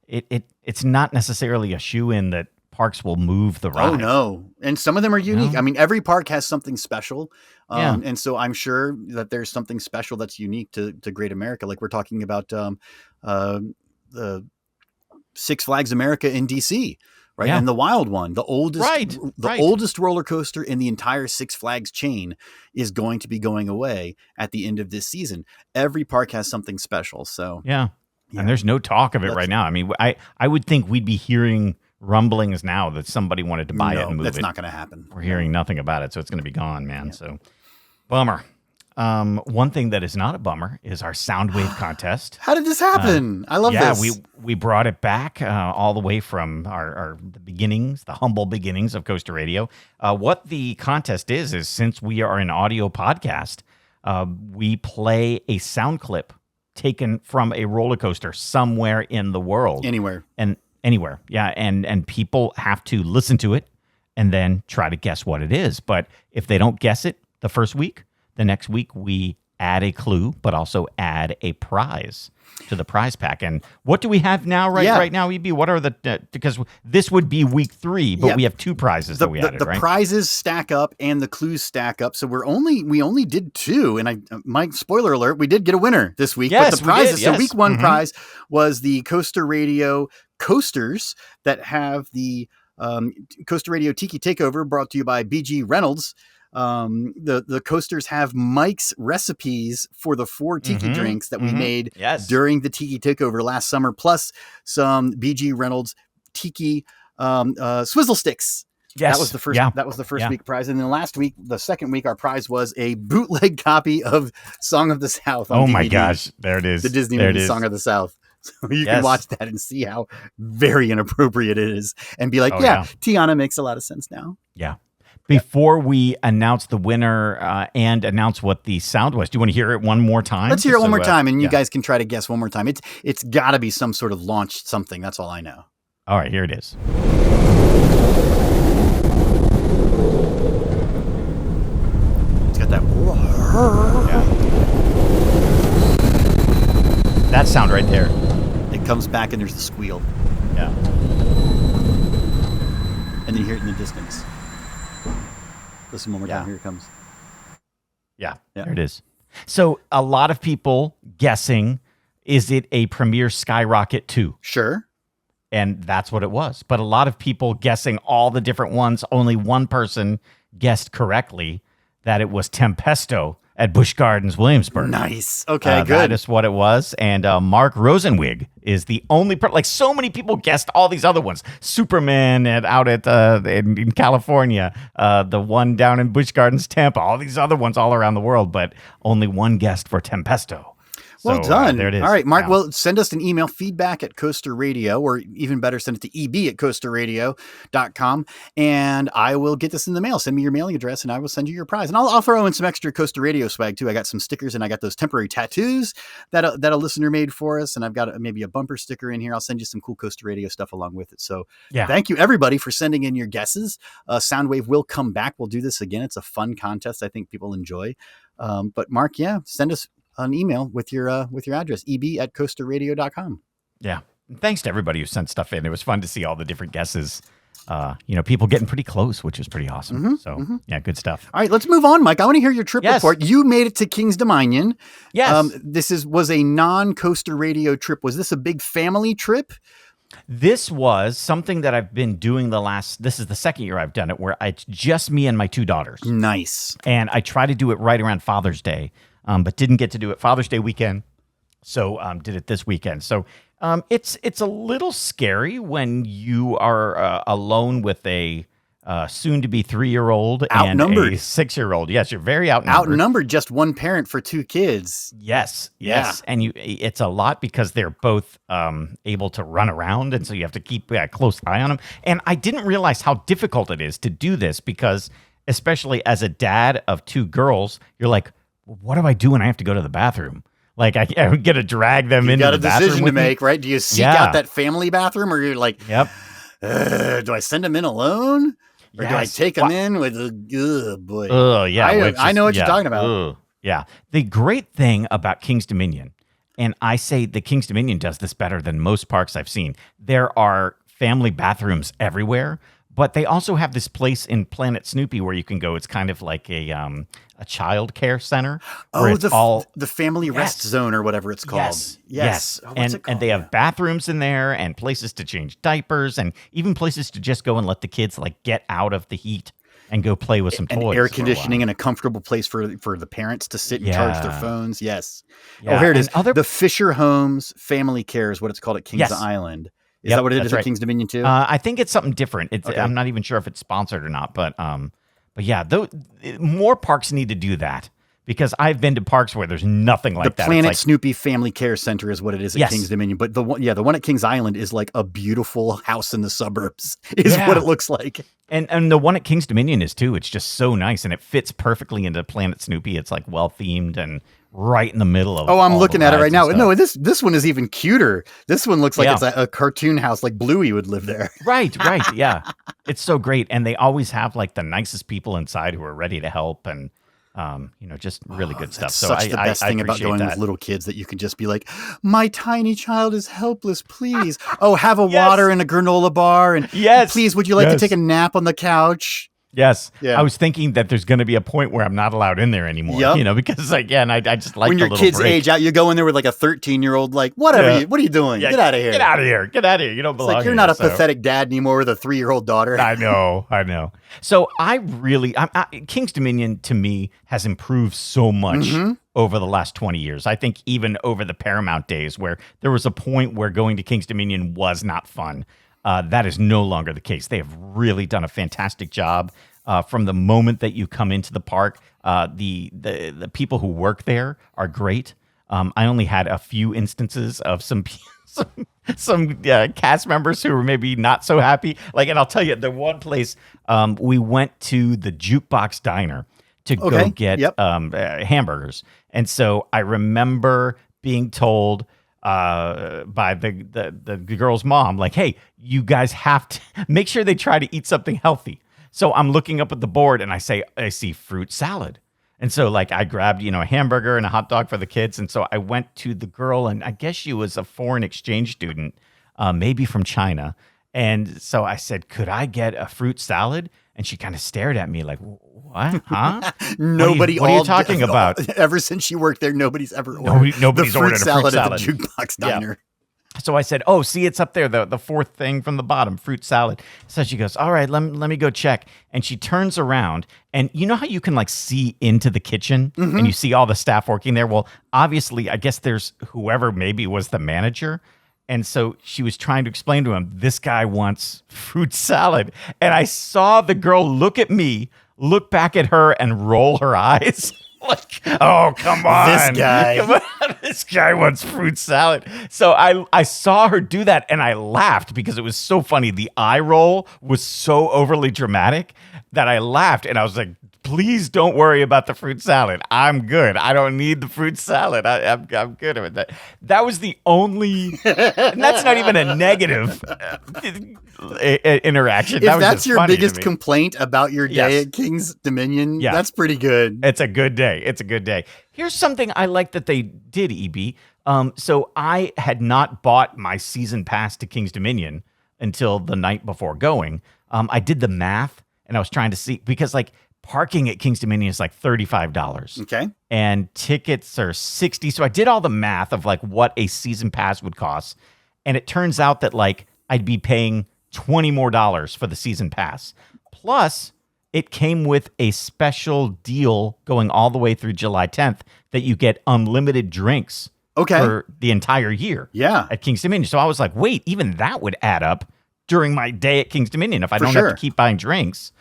it's not necessarily a shoe-in that parks will move the ride. Oh, no. And some of them are unique. No. I mean, every park has something special. And so I'm sure that there's something special that's unique to Great America. Like we're talking about the Six Flags America in DC, right? Yeah. And the Wild One, the oldest roller coaster in the entire Six Flags chain is going to be going away at the end of this season. Every park has something special. So yeah. And there's no talk of it right now. I mean, I would think we'd be hearing rumblings now that somebody wanted to buy it and move it. That's not going to happen. We're hearing nothing about it, so it's going to be gone, man. Yeah. So, bummer. One thing that is not a bummer is our Soundwave contest. How did this happen? I love this. Yeah, we brought it back all the way from the beginnings, the humble beginnings of Coaster Radio. What the contest is since we are an audio podcast, we play a sound clip taken from a roller coaster somewhere in the world. Anywhere. Yeah. And people have to listen to it and then try to guess what it is. But if they don't guess it the first week, the next week we add a clue, but also add a prize to the prize pack. And what do we have now right now, EB? What are because this would be week 3, but we have 2 prizes that we added, the right? The prizes stack up and the clues stack up. So we only did 2. And my spoiler alert, we did get a winner this week. Yes, but the prizes, we did, yes. So week 1 prize was the Coaster Radio coasters that have the Coaster Radio Tiki Takeover, brought to you by BG Reynolds. The coasters have Mike's recipes for the 4 tiki drinks that we made during the Tiki Takeover last summer, plus some BG Reynolds tiki swizzle sticks. Yes. That was the first. Yeah. That was the first Yeah. week prize, and then last week, the second week, our prize was a bootleg copy of "Song of the South" on Oh DVD. my gosh, there it is. The Disney there it movie is. "Song of the South." So you Yes. can watch that and see how very inappropriate it is, and be like, Oh, "Yeah, yeah. Tiana makes a lot of sense now." Yeah. Before we announce the winner and announce what the sound was, do you want to hear it one more time? Let's hear it one more time, and you yeah. guys can try to guess one more time. It's got to be some sort of launched something. That's all I know. All right, here it is. It's got that. Yeah. That sound right there. It comes back, and there's the squeal, Yeah. and then you hear it in the distance. Listen one more Yeah. time. Here it comes. Yeah, Yeah. there it is. So a lot of people guessing, is it a Premier Skyrocket 2? Sure. And that's what it was. But a lot of people guessing all the different ones. Only one person guessed correctly that it was Tempesto at Busch Gardens, Williamsburg. Nice. Okay, good. That is what it was. And Mark Rosenwig is the only person. Like, so many people guessed all these other ones. Superman out at in California, the one down in Busch Gardens, Tampa, all these other ones all around the world, but only one guessed for Tempesto. Well So, done. there it is. All right, Mark, Yeah. well, send us an email, feedback at Coaster Radio, or even better, send it to eb@coasterradio.com, and I will get this in the mail. Send me your mailing address, and I will send you your prize. And I'll throw in some extra Coaster Radio swag, too. I got some stickers, and I got those temporary tattoos that a listener made for us, and I've got maybe a bumper sticker in here. I'll send you some cool Coaster Radio stuff along with it. So Yeah. thank you, everybody, for sending in your guesses. Soundwave will come back. We'll do this again. It's a fun contest I think people enjoy. But, Mark, yeah, send us an email with your address, eb@coasterradio.com. Yeah. And thanks to everybody who sent stuff in. It was fun to see all the different guesses. People getting pretty close, which was pretty awesome. Yeah, good stuff. All right, let's move on, Mike. I want to hear your trip Yes. report. You made it to King's Dominion. Yes. This was a non-Coaster Radio trip. Was this a big family trip? This was something that I've been doing this is the second year I've done it, where it's just me and my two daughters. Nice. And I try to do it right around Father's Day, but didn't get to do it Father's Day weekend. So did it this weekend. So it's a little scary when you are alone with a soon-to-be 3-year-old and Outnumbered. a 6-year-old. Yes, you're very outnumbered. Outnumbered, just one parent for 2 kids. Yes. Yeah. And it's a lot because they're both able to run around, and so you have to keep a close eye on them. And I didn't realize how difficult it is to do this because, especially as a dad of 2 girls, you're like, what do I do when I have to go to the bathroom? Like, I get to drag them into the bathroom. You got a decision to with me. make, right? Do you seek Yeah. out that family bathroom, or you're like, Yep. do I send them in alone? Or do I Yes. take them in with a boy? Oh, yeah. I know what you're talking about. Ugh. Yeah. The great thing about King's Dominion, and I say the King's Dominion does this better than most parks I've seen, there are family bathrooms everywhere, but they also have this place in Planet Snoopy where you can go. It's kind of like a child care center. Where Oh, it's all the family rest Yes. zone or whatever it's called. Yes. Oh, what's it And called? they have bathrooms in there and places to change diapers and even places to just go and let the kids like get out of the heat and go play with some and toys. air for a conditioning while. and a comfortable place for the parents to sit and charge their Yeah. phones. Yes. Yeah, Oh, here it and is. The Fisher Homes Family Care is what it's called at Kings Yes. Island. Is Yep, that what it that's is at right. Kings Dominion too? I think it's something different. Okay. I'm not even sure if it's sponsored or not, but yeah, more parks need to do that because I've been to parks where there's nothing like the that. Planet It's like, Snoopy Family Care Center is what it is at Yes. Kings Dominion. But the one at Kings Island is like a beautiful house in the suburbs. Is Yeah. what it looks like. and the one at King's Dominion is too. It's just so nice and it fits perfectly into Planet Snoopy. It's like well themed and right in the middle of. Oh, I'm all looking the at it rides right now. and No, stuff. this one is even cuter. This one looks like Yeah. it's a cartoon house, like Bluey would live there. Right, yeah. It's so great. And they always have like the nicest people inside who are ready to help and just really good stuff. That's So such the best thing about appreciate going that. with little kids that you can just be like, my tiny child is helpless, please. Oh, have a Yes. water and a granola bar. And Yes. please, would you like to Yes. take a nap on the couch? Yes. Yeah. I was thinking that there's going to be a point where I'm not allowed in there anymore, Yep. because again, I just like When the your little kids break. age out, you go in there with like a 13-year-old, like, whatever, Yeah. what are you doing? Yeah, Get out of here. Get out of here. Get out of here. You don't It's belong like you're here, not a so. pathetic dad anymore with a 3-year-old daughter. I know. So King's Dominion to me has improved so much Mm-hmm. over the last 20 years. I think even over the Paramount days where there was a point where going to King's Dominion was not fun. That is no longer the case. They have really done a fantastic job. From the moment that you come into the park, the people who work there are great. I only had a few instances of some cast members who were maybe not so happy. Like, and I'll tell you, the one place we went to the Jukebox Diner to go get hamburgers, and so I remember being told by the girl's mom, like, "Hey, you guys have to make sure they try to eat something healthy." So I'm looking up at the board and I see fruit salad. And so like I grabbed, a hamburger and a hot dog for the kids. And so I went to the girl, and I guess she was a foreign exchange student, maybe from China. And so I said, "Could I get a fruit salad?" And she kind of stared at me like, "What? Huh? Nobody. What are you talking about?" Ever since she worked there, nobody's ever ordered nobody's the ordered a fruit salad at the Jukebox Diner. Yeah. So I said, "Oh, see, it's up there, the fourth thing from the bottom, fruit salad." So she goes, "All right, let me go check." And she turns around, and you know how you can like see into the kitchen and you see all the staff working there? Well, obviously, I guess there's whoever maybe was the manager. And so she was trying to explain to him, this guy wants fruit salad. And I saw the girl look at me, look back at her, and roll her eyes. Like, oh, come on. This guy. Come on. This guy wants fruit salad. So I saw her do that, and I laughed because it was so funny. The eye roll was so overly dramatic that I laughed, and I was like, "Please don't worry about the fruit salad. I'm good. I don't need the fruit salad. I'm good with that." That was the only, and that's not even a negative interaction. If that's your biggest complaint about your day at King's Dominion, that's pretty good. It's a good day. It's a good day. Here's something I like that they did, EB. So I had not bought my season pass to King's Dominion until the night before going. I did the math, and I was trying to see, because like parking at King's Dominion is like $35. Okay. And tickets are $60. So I did all the math of like what a season pass would cost. And it turns out that like I'd be paying $20 more for the season pass. Plus, it came with a special deal going all the way through July 10th that you get unlimited drinks for the entire year at King's Dominion. So I was like, wait, even that would add up during my day at King's Dominion if I don't have to keep buying drinks.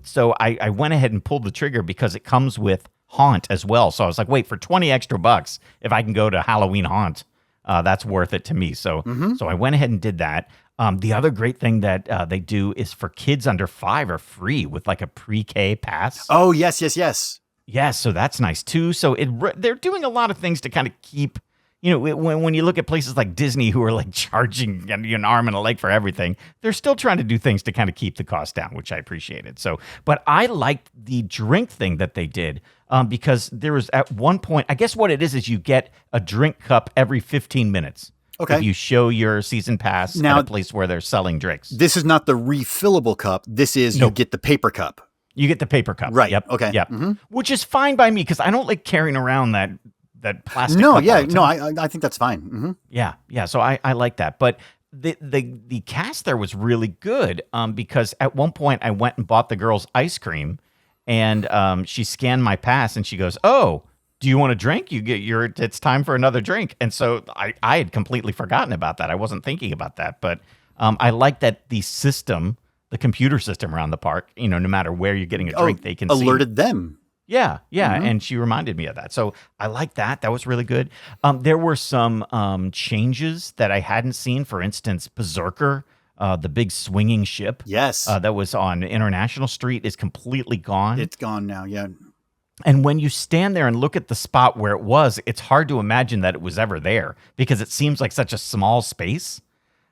So I went ahead and pulled the trigger because it comes with Haunt as well. So I was like, wait, for 20 extra bucks, if I can go to Halloween Haunt, that's worth it to me. So I went ahead and did that. The other great thing that they do is for kids under 5 are free with like a pre-K pass. Oh, yes. Yes, so that's nice too. So they're doing a lot of things to kind of keep, when you look at places like Disney who are like charging an arm and a leg for everything, they're still trying to do things to kind of keep the cost down, which I appreciated. So, but I liked the drink thing that they did because there was at one point, I guess what it is you get a drink cup every 15 minutes. Okay. If you show your season pass at a place where they're selling drinks. This is not the refillable cup. This is you get the paper cup. You get the paper cup. Right. Yep. Okay. Yep. Mm-hmm. Which is fine by me because I don't like carrying around that plastic No, cup. I think that's fine. Mm-hmm. Yeah. So I like that. But the cast there was really good because at one point I went and bought the girls ice cream and she scanned my pass and she goes, "Oh, do you want a drink? It's time for another drink." And so I had completely forgotten about that. I wasn't thinking about that. But I like that the computer system around the park, no matter where you're getting a drink, they can alerted them. Yeah. Mm-hmm. And she reminded me of that. So I like that. That was really good. There were some changes that I hadn't seen. For instance, Berserker, the big swinging ship. Yes. That was on International Street is completely gone. It's gone now, yeah. And when you stand there and look at the spot where it was, it's hard to imagine that it was ever there because it seems like such a small space.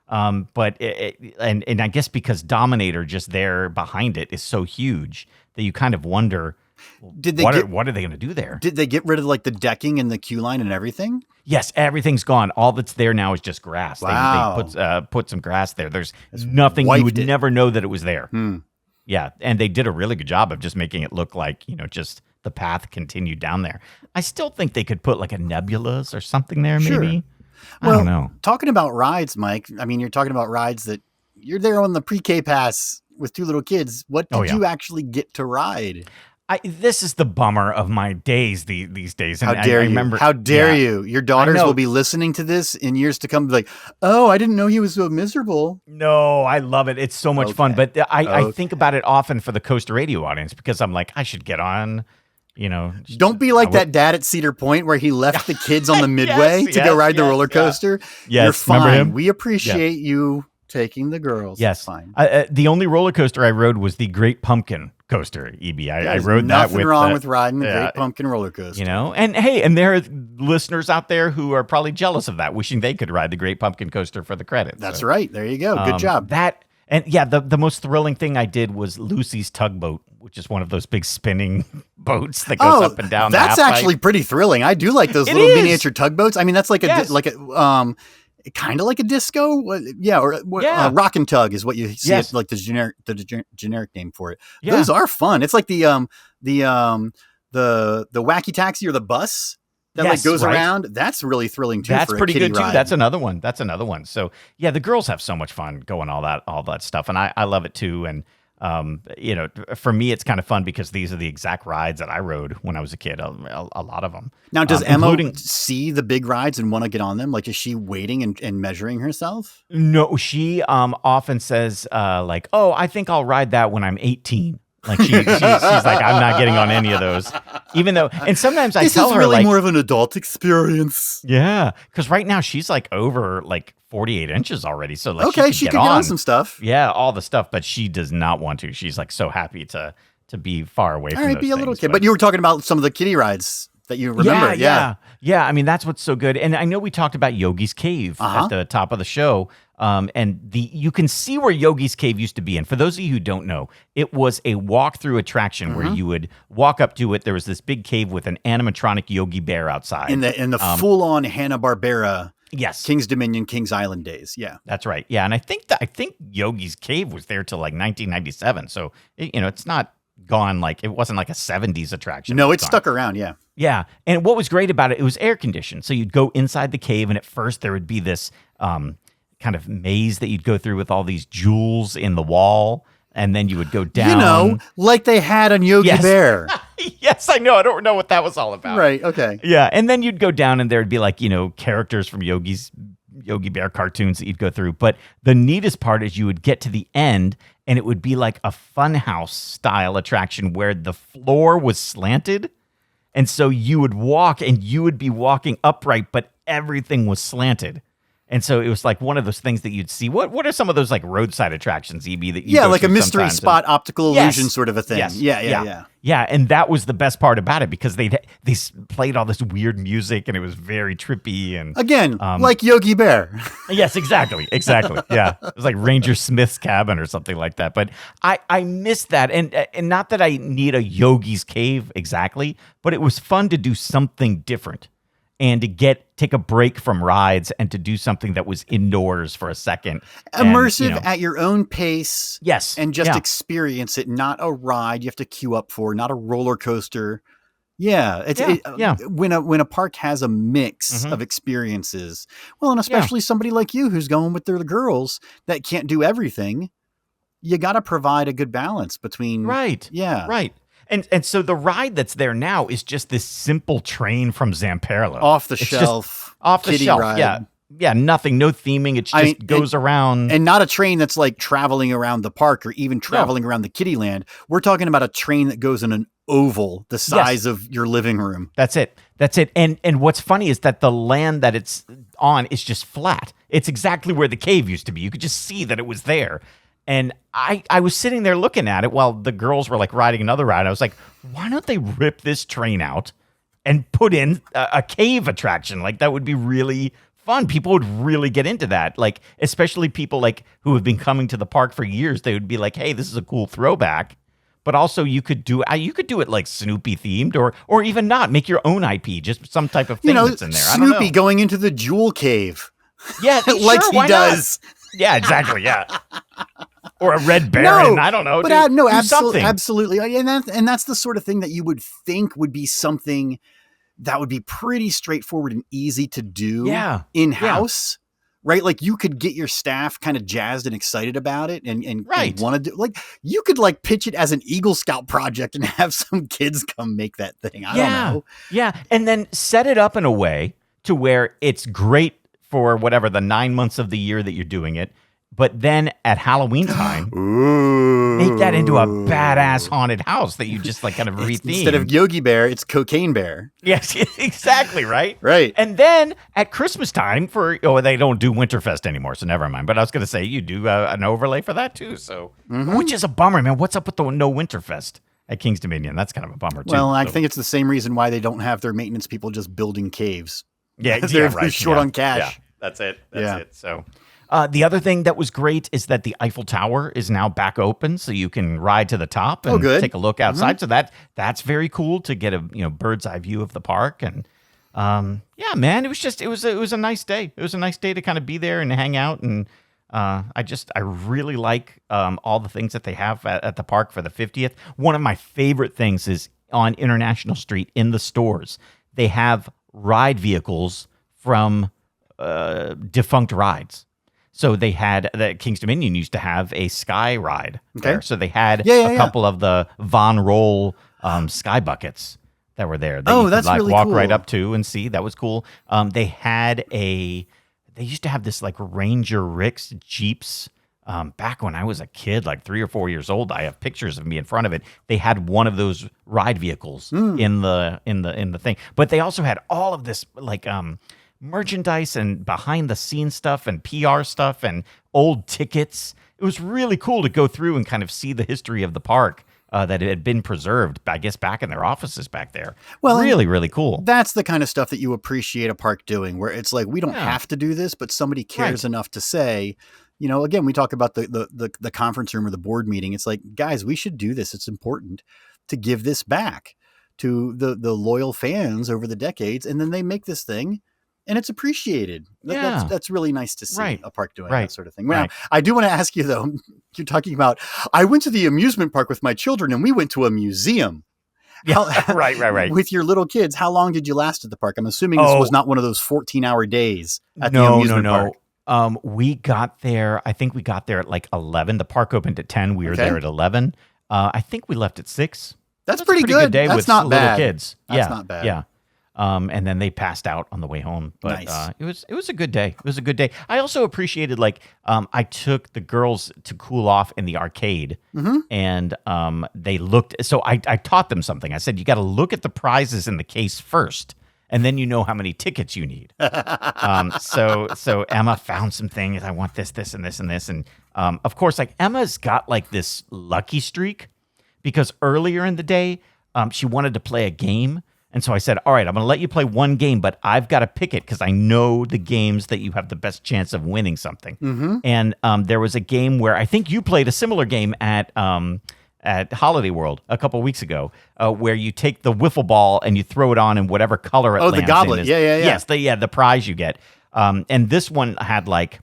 But I guess because Dominator just there behind it is so huge that you kind of wonder, what are they going to do there? Did they get rid of like the decking and the queue line and everything? Yes, everything's gone. All that's there now is just grass. Wow. They put some grass there. There's nothing. You would never know that it was there. Yeah, and they did a really good job of just making it look like, just the path continued down there. I still think they could put like a Nebulas or something there, maybe. Well, I don't know. Talking about rides, Mike, I mean, you're talking about rides that you're there on the pre-K pass with 2 little kids. What did you actually get to ride? This is the bummer of my days these days. And How dare I you? remember, How dare yeah, you? Your daughters know. will be listening to this in years to come, like, oh, I didn't know he was so miserable. No, I love it. It's so much fun. Okay. But I Okay. think about it often for the Coaster Radio audience because I'm like, I should get on, Don't be like I would- that dad at Cedar Point where he left the kids on the midway to go yes, ride the yes, roller coaster. Yes, You're remember fine. him? We appreciate you taking the girls. Yes. It's fine. The only roller coaster I rode was the Great Pumpkin coaster, EB. I There's rode that nothing with wrong with riding the yeah, Great Pumpkin roller coaster. And hey, and there are listeners out there who are probably jealous of that, wishing they could ride the Great Pumpkin coaster for the credit. That's right. There you go. Good job. The most thrilling thing I did was Lucy's tugboat, which is one of those big spinning boats that goes up and down. That's the half actually pipe. pretty thrilling. I do like those It little is. miniature tugboats. I mean, that's like Yes. kind of like a disco. Rock and tug is what you see. Yes. It, like the generic name for it. Yeah. Those are fun. It's like the wacky taxi or the bus that Yes, goes right. around. That's really thrilling too. That's for a pretty kiddie good too. ride. That's another one. So yeah, the girls have so much fun going all that stuff, and I love it too. And for me, it's kind of fun because these are the exact rides that I rode when I was a kid. A lot of them. Now, does Emma including- see the big rides and want to get on them? Like, is she waiting and measuring herself? No, she often says "Oh, I think I'll ride that when I'm 18." Like she's like, I'm not getting on any of those, even though. And sometimes I This tell is her really more of an adult experience. yeah, because right now she's over 48 inches already. So Okay, she she could could get on some stuff. Yeah, all the stuff, but she does not want to. She's so happy to be far away All from right, those be a little things, kid. But you were talking about some of the kiddie rides that you remember. Yeah. I mean, that's what's so good. And I know we talked about Yogi's Cave at the top of the show. And you can see where Yogi's Cave used to be. And for those of you who don't know, it was a walk-through attraction where you would walk up to it. There was this big cave with an animatronic Yogi Bear outside. In the full-on Hanna-Barbera yes, King's Dominion, King's Island days. Yeah. that's right. Yeah, and I think Yogi's Cave was there till 1997. So it's not gone it wasn't like a 70s attraction. No, It's it's gone. stuck around. Yeah. Yeah, and what was great about it, it was air conditioned. So you'd go inside the cave, and at first there would be this kind of maze that you'd go through with all these jewels in the wall, and then you would go down. Like they had on Yogi Yes. Bear. Yes, I know. I don't know what that was all about. Right. Okay. Yeah, and then you'd go down, and there'd be characters from Yogi Bear cartoons that you'd go through. But the neatest part is you would get to the end, and it would be like a funhouse style attraction where the floor was slanted. And so you would walk and you would be walking upright, but everything was slanted. And so it was like one of those things that you'd see. What are some of those roadside attractions, EB, that you go like a through mystery sometimes? spot, optical Yes. illusion sort of a thing. Yes. Yeah. Yeah, and that was the best part about it because they played all this weird music and it was very trippy and Again, like Yogi Bear. yes, exactly. Yeah, it was like Ranger Smith's cabin or something like that. But I missed that, and not that I need a Yogi's Cave exactly, but it was fun to do something different and to take a break from rides and to do something that was indoors for a second. Immersive at your own pace. Yes. And just yeah. experience it, not a ride you have to queue up for, not a roller coaster. Yeah. Yeah. When a park has a mix of experiences, well, and especially somebody like you who's going with their girls that can't do everything, you got to provide a good balance between. Right. Yeah. Right. And so the ride that's there now is just this simple train from Zamperla. Off the It's shelf. just off the kiddie shelf. ride. Yeah. Yeah, nothing, no theming. It just goes around. And not a train that's like traveling around the park or even traveling around the kiddie land. We're talking about a train that goes in an oval the size of your living room. That's it. And what's funny is that the land that it's on is just flat. It's exactly where the cave used to be. You could just see that it was there. And I was sitting there looking at it while the girls were riding another ride. I was like, why don't they rip this train out and put in a cave attraction? That would be really fun. People would really get into that. Especially people who have been coming to the park for years. They would be like, hey, this is a cool throwback. But also you could do it Snoopy themed or even not. Make your own IP, just some type of thing that's in there. I don't know. Snoopy going into the Jewel Cave. Yeah, like sure, he why does. Not? Yeah, exactly. Yeah, or a Red Baron. I don't know. But do absolutely, something. absolutely, and that's the sort of thing that you would think would be something that would be pretty straightforward and easy to do in house. right? Like you could get your staff kind of jazzed and excited about it and Right. want to do, like, you could like pitch it as an Eagle Scout project and have some kids come make that thing. I don't know. Yeah. And then set it up in a way to where it's great for whatever the 9 months of the year that you're doing it. But then at Halloween time, make that into a badass haunted house that you just like kind of retheme. Instead of Yogi Bear, it's Cocaine Bear. Yes, exactly, right? Right. And then at Christmas time they don't do Winterfest anymore, so never mind. But I was going to say, you do an overlay for that too, so which is a bummer, man. What's up with the no Winterfest at King's Dominion? That's kind of a bummer too. Well, I think it's the same reason why they don't have their maintenance people just building caves. Yeah, they're right. short on cash. Yeah, that's it. That's it. So. The other thing that was great is that the Eiffel Tower is now back open, so you can ride to the top and take a look outside. So that's very cool to get a bird's eye view of the park. And yeah, man, it was a nice day. It was a nice day to kind of be there and hang out. And I really like all the things that they have at the park for the 50th. One of my favorite things is on International Street in the stores. They have ride vehicles from defunct rides. So they had that King's Dominion used to have a sky ride there. So they had a couple of the Von Roll sky buckets that were there. That that's could, really walk cool. right up to and see. That was cool. They used to have this like Ranger Ricks Jeeps back when I was a kid, like 3 or 4 years old. I have pictures of me in front of it. They had one of those ride vehicles in the thing, but they also had all of this like merchandise and behind the scenes stuff and PR stuff and old tickets. It was really cool to go through and kind of see the history of the park that it had been preserved, I guess, back in their offices back there. Well, really, really cool. That's the kind of stuff that you appreciate a park doing, where it's like, we don't have to do this, but somebody cares enough to say, again, we talk about the conference room or the board meeting. It's like, guys, we should do this. It's important to give this back to the loyal fans over the decades. And then they make this thing. And it's appreciated. That's really nice to see a park doing that sort of thing. Now, I do want to ask you, though, you're talking about, I went to the amusement park with my children and we went to a museum. Right. With your little kids, how long did you last at the park? I'm assuming this was not one of those 14-hour days at the amusement park. We got there, I think we got there at like 11. The park opened at 10. We were there at 11. I think we left at 6. That's pretty good. Day That's with not little bad. Kids. That's not bad. Yeah. And then they passed out on the way home. But nice. It was a good day. It was a good day. I also appreciated I took the girls to cool off in the arcade, and they looked. So I taught them something. I said, you got to look at the prizes in the case first, and then you know how many tickets you need. So Emma found some things. I want this, and this, and this, and of course, like Emma's got like this lucky streak because earlier in the day, she wanted to play a game. And so I said, all right, I'm going to let you play one game, but I've got to pick it because I know the games that you have the best chance of winning something. And there was a game where I think you played a similar game at Holiday World a couple weeks ago, where you take the wiffle ball and you throw it on in whatever color it lands in. Oh, the goblet. Yeah. Yes, the prize you get. And this one had like,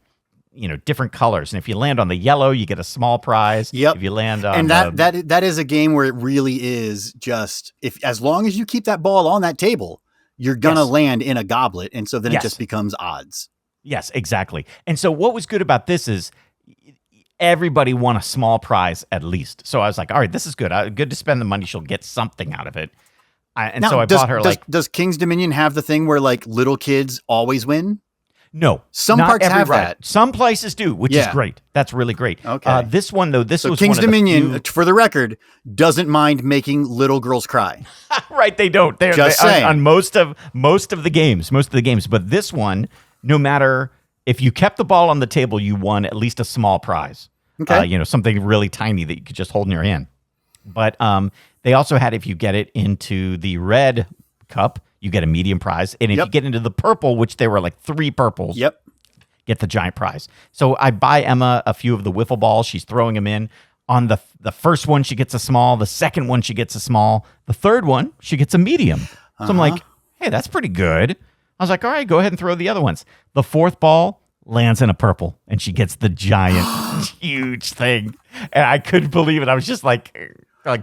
different colors. And if you land on the yellow, you get a small prize. Yep. If you land on that is a game where it really is just, as long as you keep that ball on that table, you're going to land in a goblet. And so then it just becomes odds. Yes, exactly. And so what was good about this is everybody won a small prize at least. So I was like, all right, this is good. Good to spend the money. She'll get something out of it. So I bought her does King's Dominion have the thing where like little kids always win? No, some parks have that. Some places do, which is great. That's really great. Okay. This one though, was King's Dominion, for the record, doesn't mind making little girls cry. Right, they don't. They're just saying. On most of the games. But this one, no matter if you kept the ball on the table, you won at least a small prize. Okay. Something really tiny that you could just hold in your hand. But they also had, if you get it into the red cup, you get a medium prize. And if you get into the purple, which there were like 3 purples, get the giant prize. So I buy Emma a few of the wiffle balls. She's throwing them in. On the first one, she gets a small. The second one, she gets a small. The third one, she gets a medium. So I'm like, hey, that's pretty good. I was like, all right, go ahead and throw the other ones. The fourth ball lands in a purple, and she gets the giant, huge thing. And I couldn't believe it. I was just like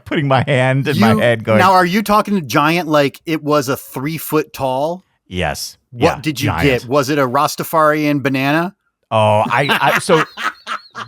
putting my hand in my head going. Now, are you talking giant like it was a 3 foot tall? Yes. What did you get? Was it a Rastafarian banana? Oh, so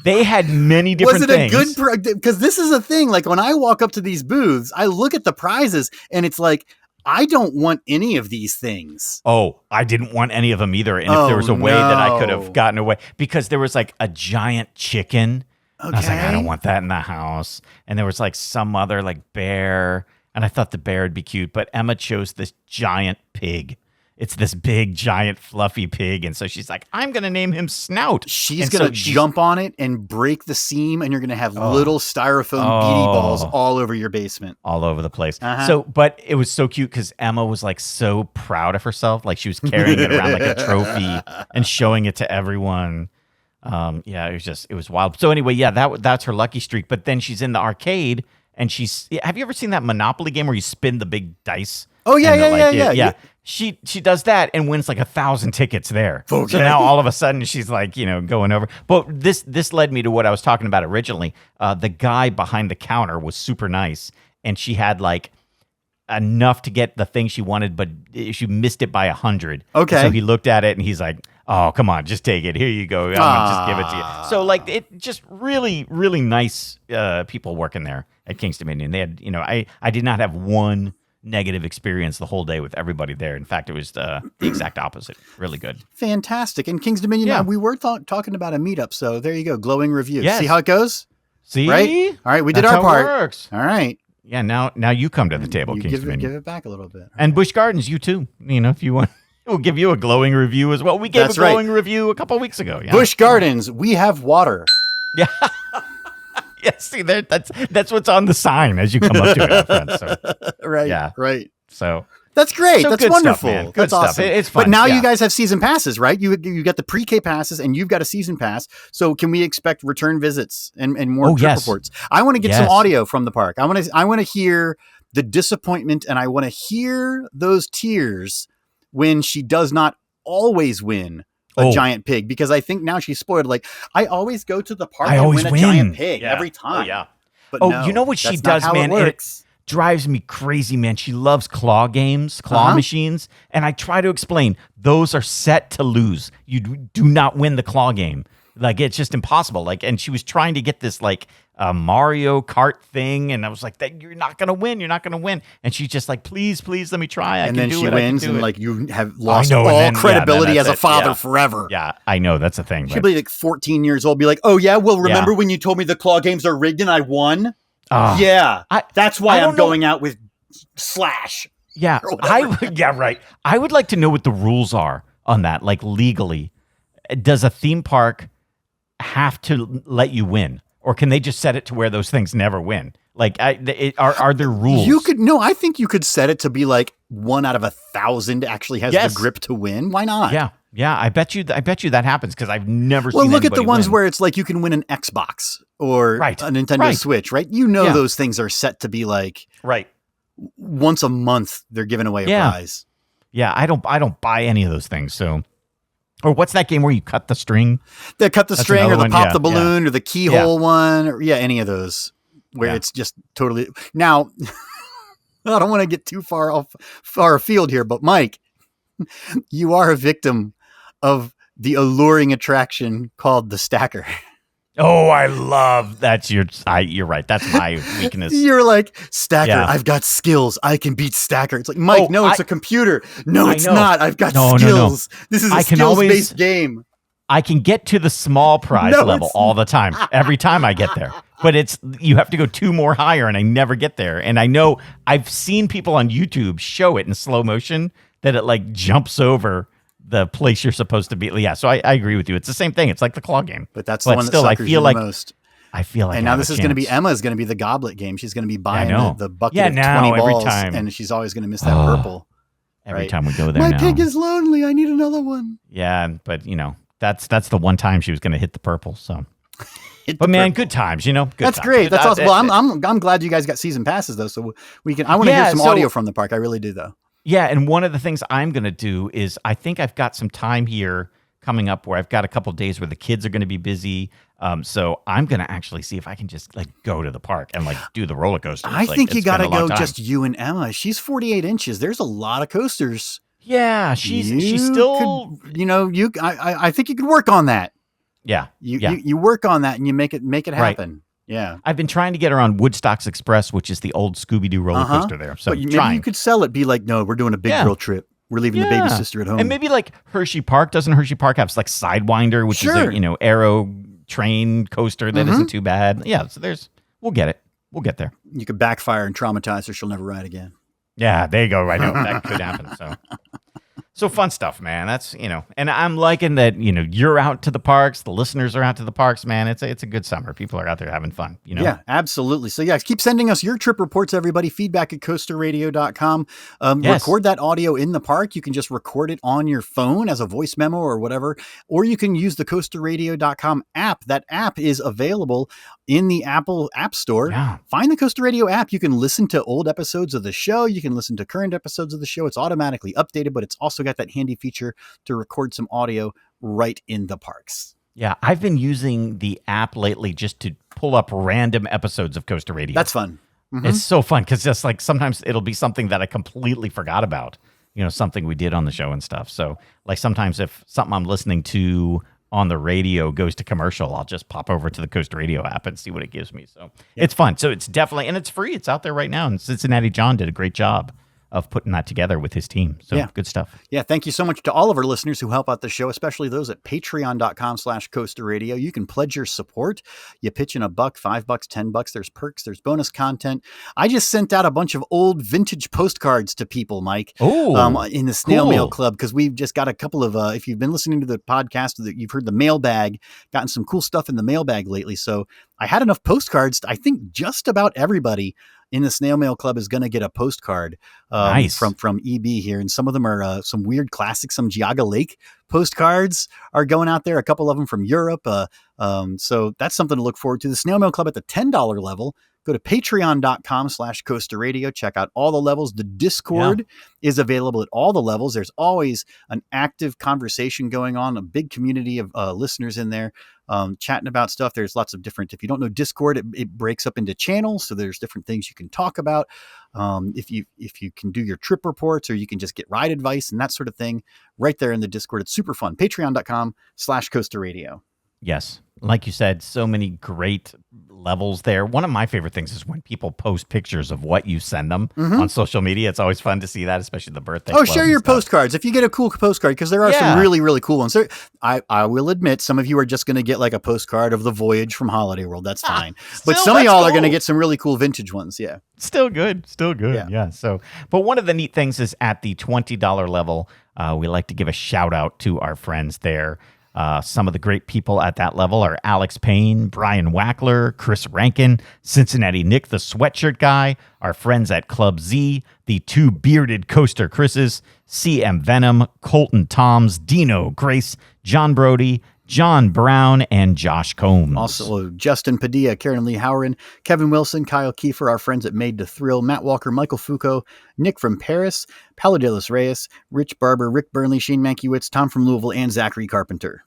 they had many different things. Was it a good because this is a thing. Like when I walk up to these booths, I look at the prizes and it's like, I don't want any of these things. Oh, I didn't want any of them either. And if there was a way that I could have gotten away, because there was like a giant chicken. Okay. I was like, I don't want that in the house. And there was like some other like bear. And I thought the bear would be cute. But Emma chose this giant pig. It's this big, giant, fluffy pig. And so she's like, I'm going to name him Snout. She's going to jump on it and break the seam. And you're going to have little styrofoam beanie balls all over your basement. All over the place. So, but it was so cute because Emma was like so proud of herself. Like she was carrying it around like a trophy and showing it to everyone. It was wild. So anyway, that's her lucky streak. But then she's in the arcade and have you ever seen that Monopoly game where you spin the big dice? Oh, yeah. She does that and wins like 1,000 tickets there. Okay. So now all of a sudden she's like, going over. But this led me to what I was talking about originally. The guy behind the counter was super nice, and she had like enough to get the thing she wanted, but she missed it by 100. Okay. So he looked at it and he's like, "Oh, come on, just take it. Here you go. I'm gonna just give it to you." So like, it just really, really nice people working there at King's Dominion. They had, I did not have one negative experience the whole day with everybody there. In fact, it was the exact opposite. Really good. Fantastic. And King's Dominion, we were talking about a meetup, so there you go. Glowing review. Yes. See how it goes? See? Right? All right, we did our part. It works. All right. Yeah, now you come to the table, King's Dominion. Give it back a little bit. All and right. Busch Gardens, you too. If you want, we'll give you a glowing review as well. We gave a glowing review a couple of weeks ago. Yeah. Busch Gardens, we have water. Yeah. Yeah, see, that's what's on the sign as you come up to it, friend. So, right. Yeah. Right. So that's great. That's wonderful. Stuff, that's awesome. It's fun. But now you guys have season passes, right? You got the pre-K passes and you've got a season pass. So can we expect return visits and more trip reports? I want to get some audio from the park. I want to hear the disappointment and I want to hear those tears when she does not always win a giant pig, because I think now she's spoiled. Like, I always go to the park and win a giant pig every time. Oh, yeah. But no, you know what she does, not how man? It works. It drives me crazy, man. She loves claw games, claw machines. And I try to explain, those are set to lose. You do not win the claw game. Like, it's just impossible. Like, and she was trying to get this, like, Mario Kart thing, and I was like, "You're not gonna win. You're not gonna win." And she's just like, "Please, let me try. And then she wins, and like you have lost all credibility as a father forever. Yeah, I know that's a thing. She'll be like 14 years old, be like, "Oh yeah, well remember when you told me the claw games are rigged and I won? That's why I'm going out with Slash." Yeah, right. I would like to know what the rules are on that, like legally. Does a theme park have to let you win? Or can they just set it to where those things never win? Like, are there rules? I think you could set it to be like 1 out of 1,000 actually has the grip to win. Why not? Yeah. I bet you that happens because I've never seen. Well, look at the ones win. Where it's like you can win an Xbox or a Nintendo Switch, right? Those things are set to be like once a month they're giving away a prize. Yeah, I don't buy any of those things. So. Or what's that game where you cut the string? They cut the string, or the pop the balloon, or the keyhole one, or any of those where it's just totally. Now, I don't want to get too far afield here, but Mike, you are a victim of the alluring attraction called the stacker. Oh, I love that. You're right. That's my weakness. You're like, Stacker, I've got skills. I can beat Stacker. It's like, Mike, it's a computer. No, it's not. I've got skills. No. This is a skills-based game. I can get to the small prize level all the time. Every time I get there. But you have to go 2 more higher, and I never get there. And I know I've seen people on YouTube show it in slow motion that it like jumps over the place you're supposed to be. Yeah, so I agree with you. It's the same thing. It's like the claw game. But that's the one that suckers you the most. I feel like and now this is going to be Emma's going to be the goblet game. She's going to be buying the bucket of 20 balls, and she's always going to miss that purple. Every time we go there My pig is lonely. I need another one. Yeah, but that's the one time she was going to hit the purple, so... But man, good times, That's great. That's awesome. Well, I'm glad you guys got season passes though, so we can. I want to hear some audio from the park. I really do, though. Yeah, and one of the things I'm going to do is I think I've got some time here coming up where I've got a couple of days where the kids are going to be busy. So I'm going to actually see if I can just like go to the park and like do the roller coasters. I think you got to go just you and Emma. She's 48 inches. There's a lot of coasters. Yeah, she's still. I think you could work on that. Yeah. You work on that and you make it happen. Right. Yeah. I've been trying to get her on Woodstock's Express, which is the old Scooby-Doo roller coaster there. So maybe you could sell it. Be like, no, we're doing a big girl trip. We're leaving the baby sister at home. And maybe like Hershey Park. Doesn't Hershey Park have like Sidewinder, which is a, aero train coaster that isn't too bad? Yeah. So we'll get it. We'll get there. You could backfire and traumatize her. She'll never ride again. Yeah, there you go. I know that could happen. So fun stuff, man. That's, and I'm liking that, you're out to the parks. The listeners are out to the parks, man. It's a good summer. People are out there having fun, Yeah, absolutely. So keep sending us your trip reports, everybody. Feedback at coasterradio.com. Record that audio in the park. You can just record it on your phone as a voice memo or whatever, or you can use the coasterradio.com app. That app is available in the Apple App Store. Yeah. Find the Coaster Radio app. You can listen to old episodes of the show. You can listen to current episodes of the show. It's automatically updated, but it's also got that handy feature to record some audio right in the parks. Yeah, I've been using the app lately just to pull up random episodes of Coaster Radio. That's fun. Mm-hmm. It's so fun because just like sometimes it'll be something that I completely forgot about, something we did on the show and stuff. So like sometimes if something I'm listening to on the radio goes to commercial, I'll just pop over to the Coaster Radio app and see what it gives me. So It's fun. So it's definitely, and it's free. It's out there right now. And Cincinnati John did a great job of putting that together with his team. So good stuff. Yeah. Thank you so much to all of our listeners who help out the show, especially those at patreon.com/Coaster Radio. You can pledge your support. You pitch in $1, $5, $10. There's perks. There's bonus content. I just sent out a bunch of old vintage postcards to people, Mike, in the Snail Mail Club, because we've just got a couple of, if you've been listening to the podcast, you've heard the mailbag, gotten some cool stuff in the mailbag lately. So I had enough postcards. I think just about everybody in the Snail Mail Club is going to get a postcard from EB here. And some of them are some weird classics. Some Geauga Lake postcards are going out there, a couple of them from Europe. So that's something to look forward to. The Snail Mail Club at the $10 level. Go to patreon.com/Coaster Radio. Check out all the levels. The Discord is available at all the levels. There's always an active conversation going on, a big community of listeners in there chatting about stuff. There's lots of different, if you don't know Discord, it breaks up into channels. So there's different things you can talk about. If you can do your trip reports, or you can just get ride advice and that sort of thing right there in the Discord. It's super fun. Patreon.com/Coaster Radio. Yes. Like you said, so many great levels there. One of my favorite things is when people post pictures of what you send them on social media. It's always fun to see that, especially the birthday. Oh, share your postcards if you get a cool postcard, because there are some really, really cool ones. I will admit, some of you are just going to get like a postcard of the voyage from Holiday World. That's fine. But some of y'all are going to get some really cool vintage ones. Yeah. Still good. Yeah. So, but one of the neat things is at the $20 level, we like to give a shout out to our friends there. Some of the great people at that level are Alex Payne, Brian Wackler, Chris Rankin, Cincinnati Nick, the sweatshirt guy, our friends at Club Z, the two bearded coaster Chris's, CM Venom, Colton Toms, Dino Grace, John Brody, John Brown, and Josh Combs. Also, Justin Padilla, Karen Lee Howard, Kevin Wilson, Kyle Kiefer, our friends at Made to Thrill, Matt Walker, Michael Foucault, Nick from Paris, Paolo de los Reyes, Rich Barber, Rick Burnley, Shane Mankiewicz, Tom from Louisville, and Zachary Carpenter.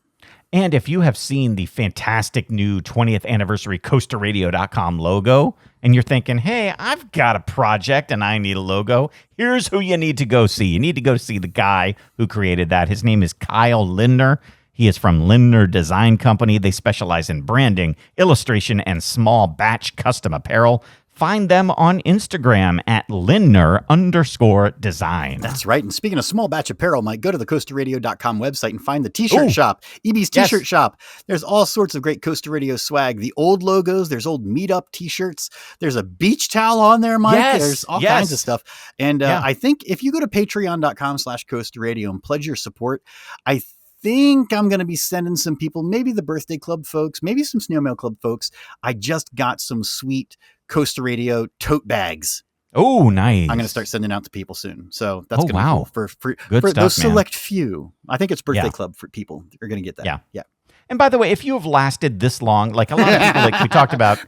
And if you have seen the fantastic new 20th anniversary coasterradio.com logo, and you're thinking, hey, I've got a project and I need a logo, here's who you need to go see. You need to go see the guy who created that. His name is Kyle Lindner. He is from Lindner Design Company. They specialize in branding, illustration, and small batch custom apparel. Find them on Instagram at Lindner_design. That's right. And speaking of small batch apparel, Mike, go to the coasterradio.com website and find the t-shirt shop, EB's t-shirt shop. There's all sorts of great Coaster Radio swag. The old logos, there's old meetup t-shirts. There's a beach towel on there, Mike. There's all kinds of stuff. And I think if you go to patreon.com/Coaster Radio and pledge your support, I think I'm going to be sending some people, maybe the Birthday Club folks, maybe some Snail Mail Club folks. I just got some sweet Coaster Radio tote bags. Oh, nice. I'm going to start sending out to people soon. So that's going to be cool for stuff, those select few. I think it's Birthday Club for people. You're going to get that. Yeah. And by the way, if you have lasted this long, like a lot of people, like we talked about,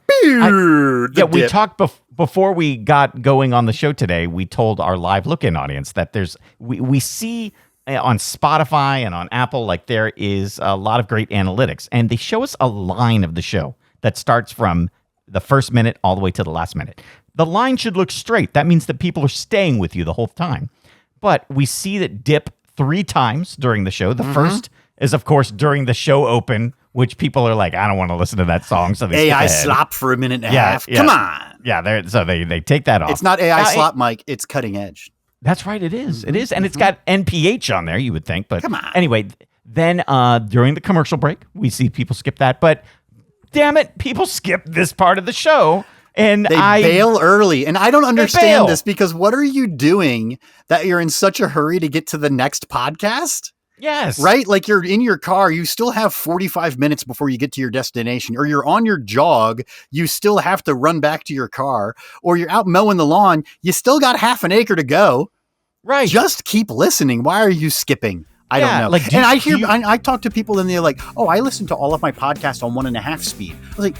we talked before we got going on the show today, we told our live look-in audience that we see on Spotify and on Apple, like there is a lot of great analytics, and they show us a line of the show that starts from the first minute all the way to the last minute. The line should look straight. That means that people are staying with you the whole time. But we see that dip 3 times during the show. The first is, of course, during the show open which people are like, I don't want to listen to that song. So they AI slop for a minute and a half. Come on. Yeah, so they take that off. It's not AI slop, Mike. It's cutting edge. That's right. It is. It is. And it's got NPH on there, you would think. But come on. Anyway, then during the commercial break, we see people skip that. But damn it, people skip this part of the show. And they bail early. And I don't understand this, because what are you doing that you're in such a hurry to get to the next podcast? Yes. Right? Like you're in your car, you still have 45 minutes before you get to your destination, or you're on your jog, you still have to run back to your car, or you're out mowing the lawn, you still got half an acre to go. Right. Just keep listening. Why are you skipping? I don't know. Like, I talk to people and they're like, oh, I listen to all of my podcasts on 1.5 speed. I was like,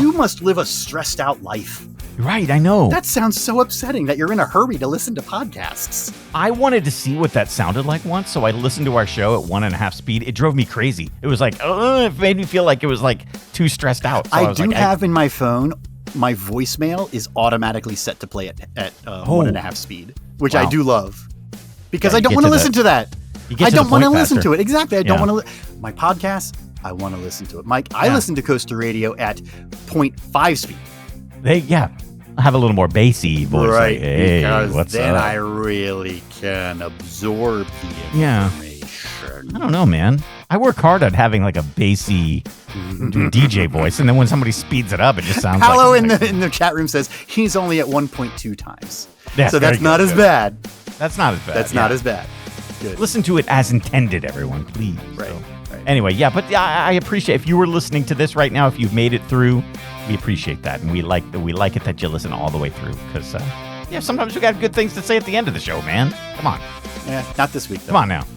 you must live a stressed out life. Right, I know. That sounds so upsetting that you're in a hurry to listen to podcasts. I wanted to see what that sounded like once, so I listened to our show at 1.5 speed. It drove me crazy. It was like, it made me feel like it was like too stressed out. So I do have in my phone, my voicemail is automatically set to play at 1.5 speed, which I do love, because I don't want to listen to that. I don't want to listen to it. Exactly. I don't want to. My podcast, I want to listen to it. Mike, I listen to Coaster Radio at 0.5 speed. I have a little more bassy voice. Right. Like, hey, because what's then up? I really can absorb the information. I don't know, man. I work hard at having like a bassy DJ voice, and then when somebody speeds it up, it just sounds Paolo like... in the chat room says he's only at 1.2 times. Yeah, so that's not as bad. That's not as bad. That's not as bad. Good. Listen to it as intended, everyone, please. Right. So, anyway, but I appreciate if you were listening to this right now, if you've made it through, we appreciate that, and we like it that you listen all the way through, because sometimes we got good things to say at the end of the show, man. Come on. Yeah, not this week, though. Come on now.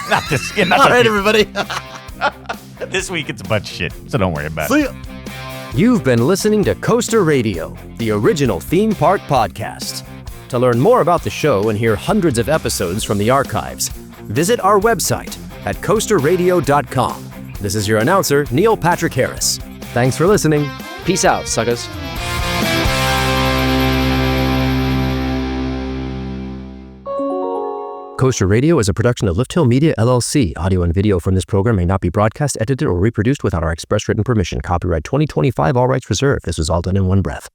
Not this. Not all right, everybody. This week it's a bunch of shit, so don't worry about See it. ya. You've been listening to Coaster Radio, the original theme park podcast. To learn more about the show and hear hundreds of episodes from the archives, visit our website at coasterradio.com. This is your announcer, Neil Patrick Harris. Thanks for listening. Peace out, suckers. Coaster Radio is a production of Lift Hill Media, LLC. Audio and video from this program may not be broadcast, edited, or reproduced without our express written permission. Copyright 2025, all rights reserved. This was all done in one breath.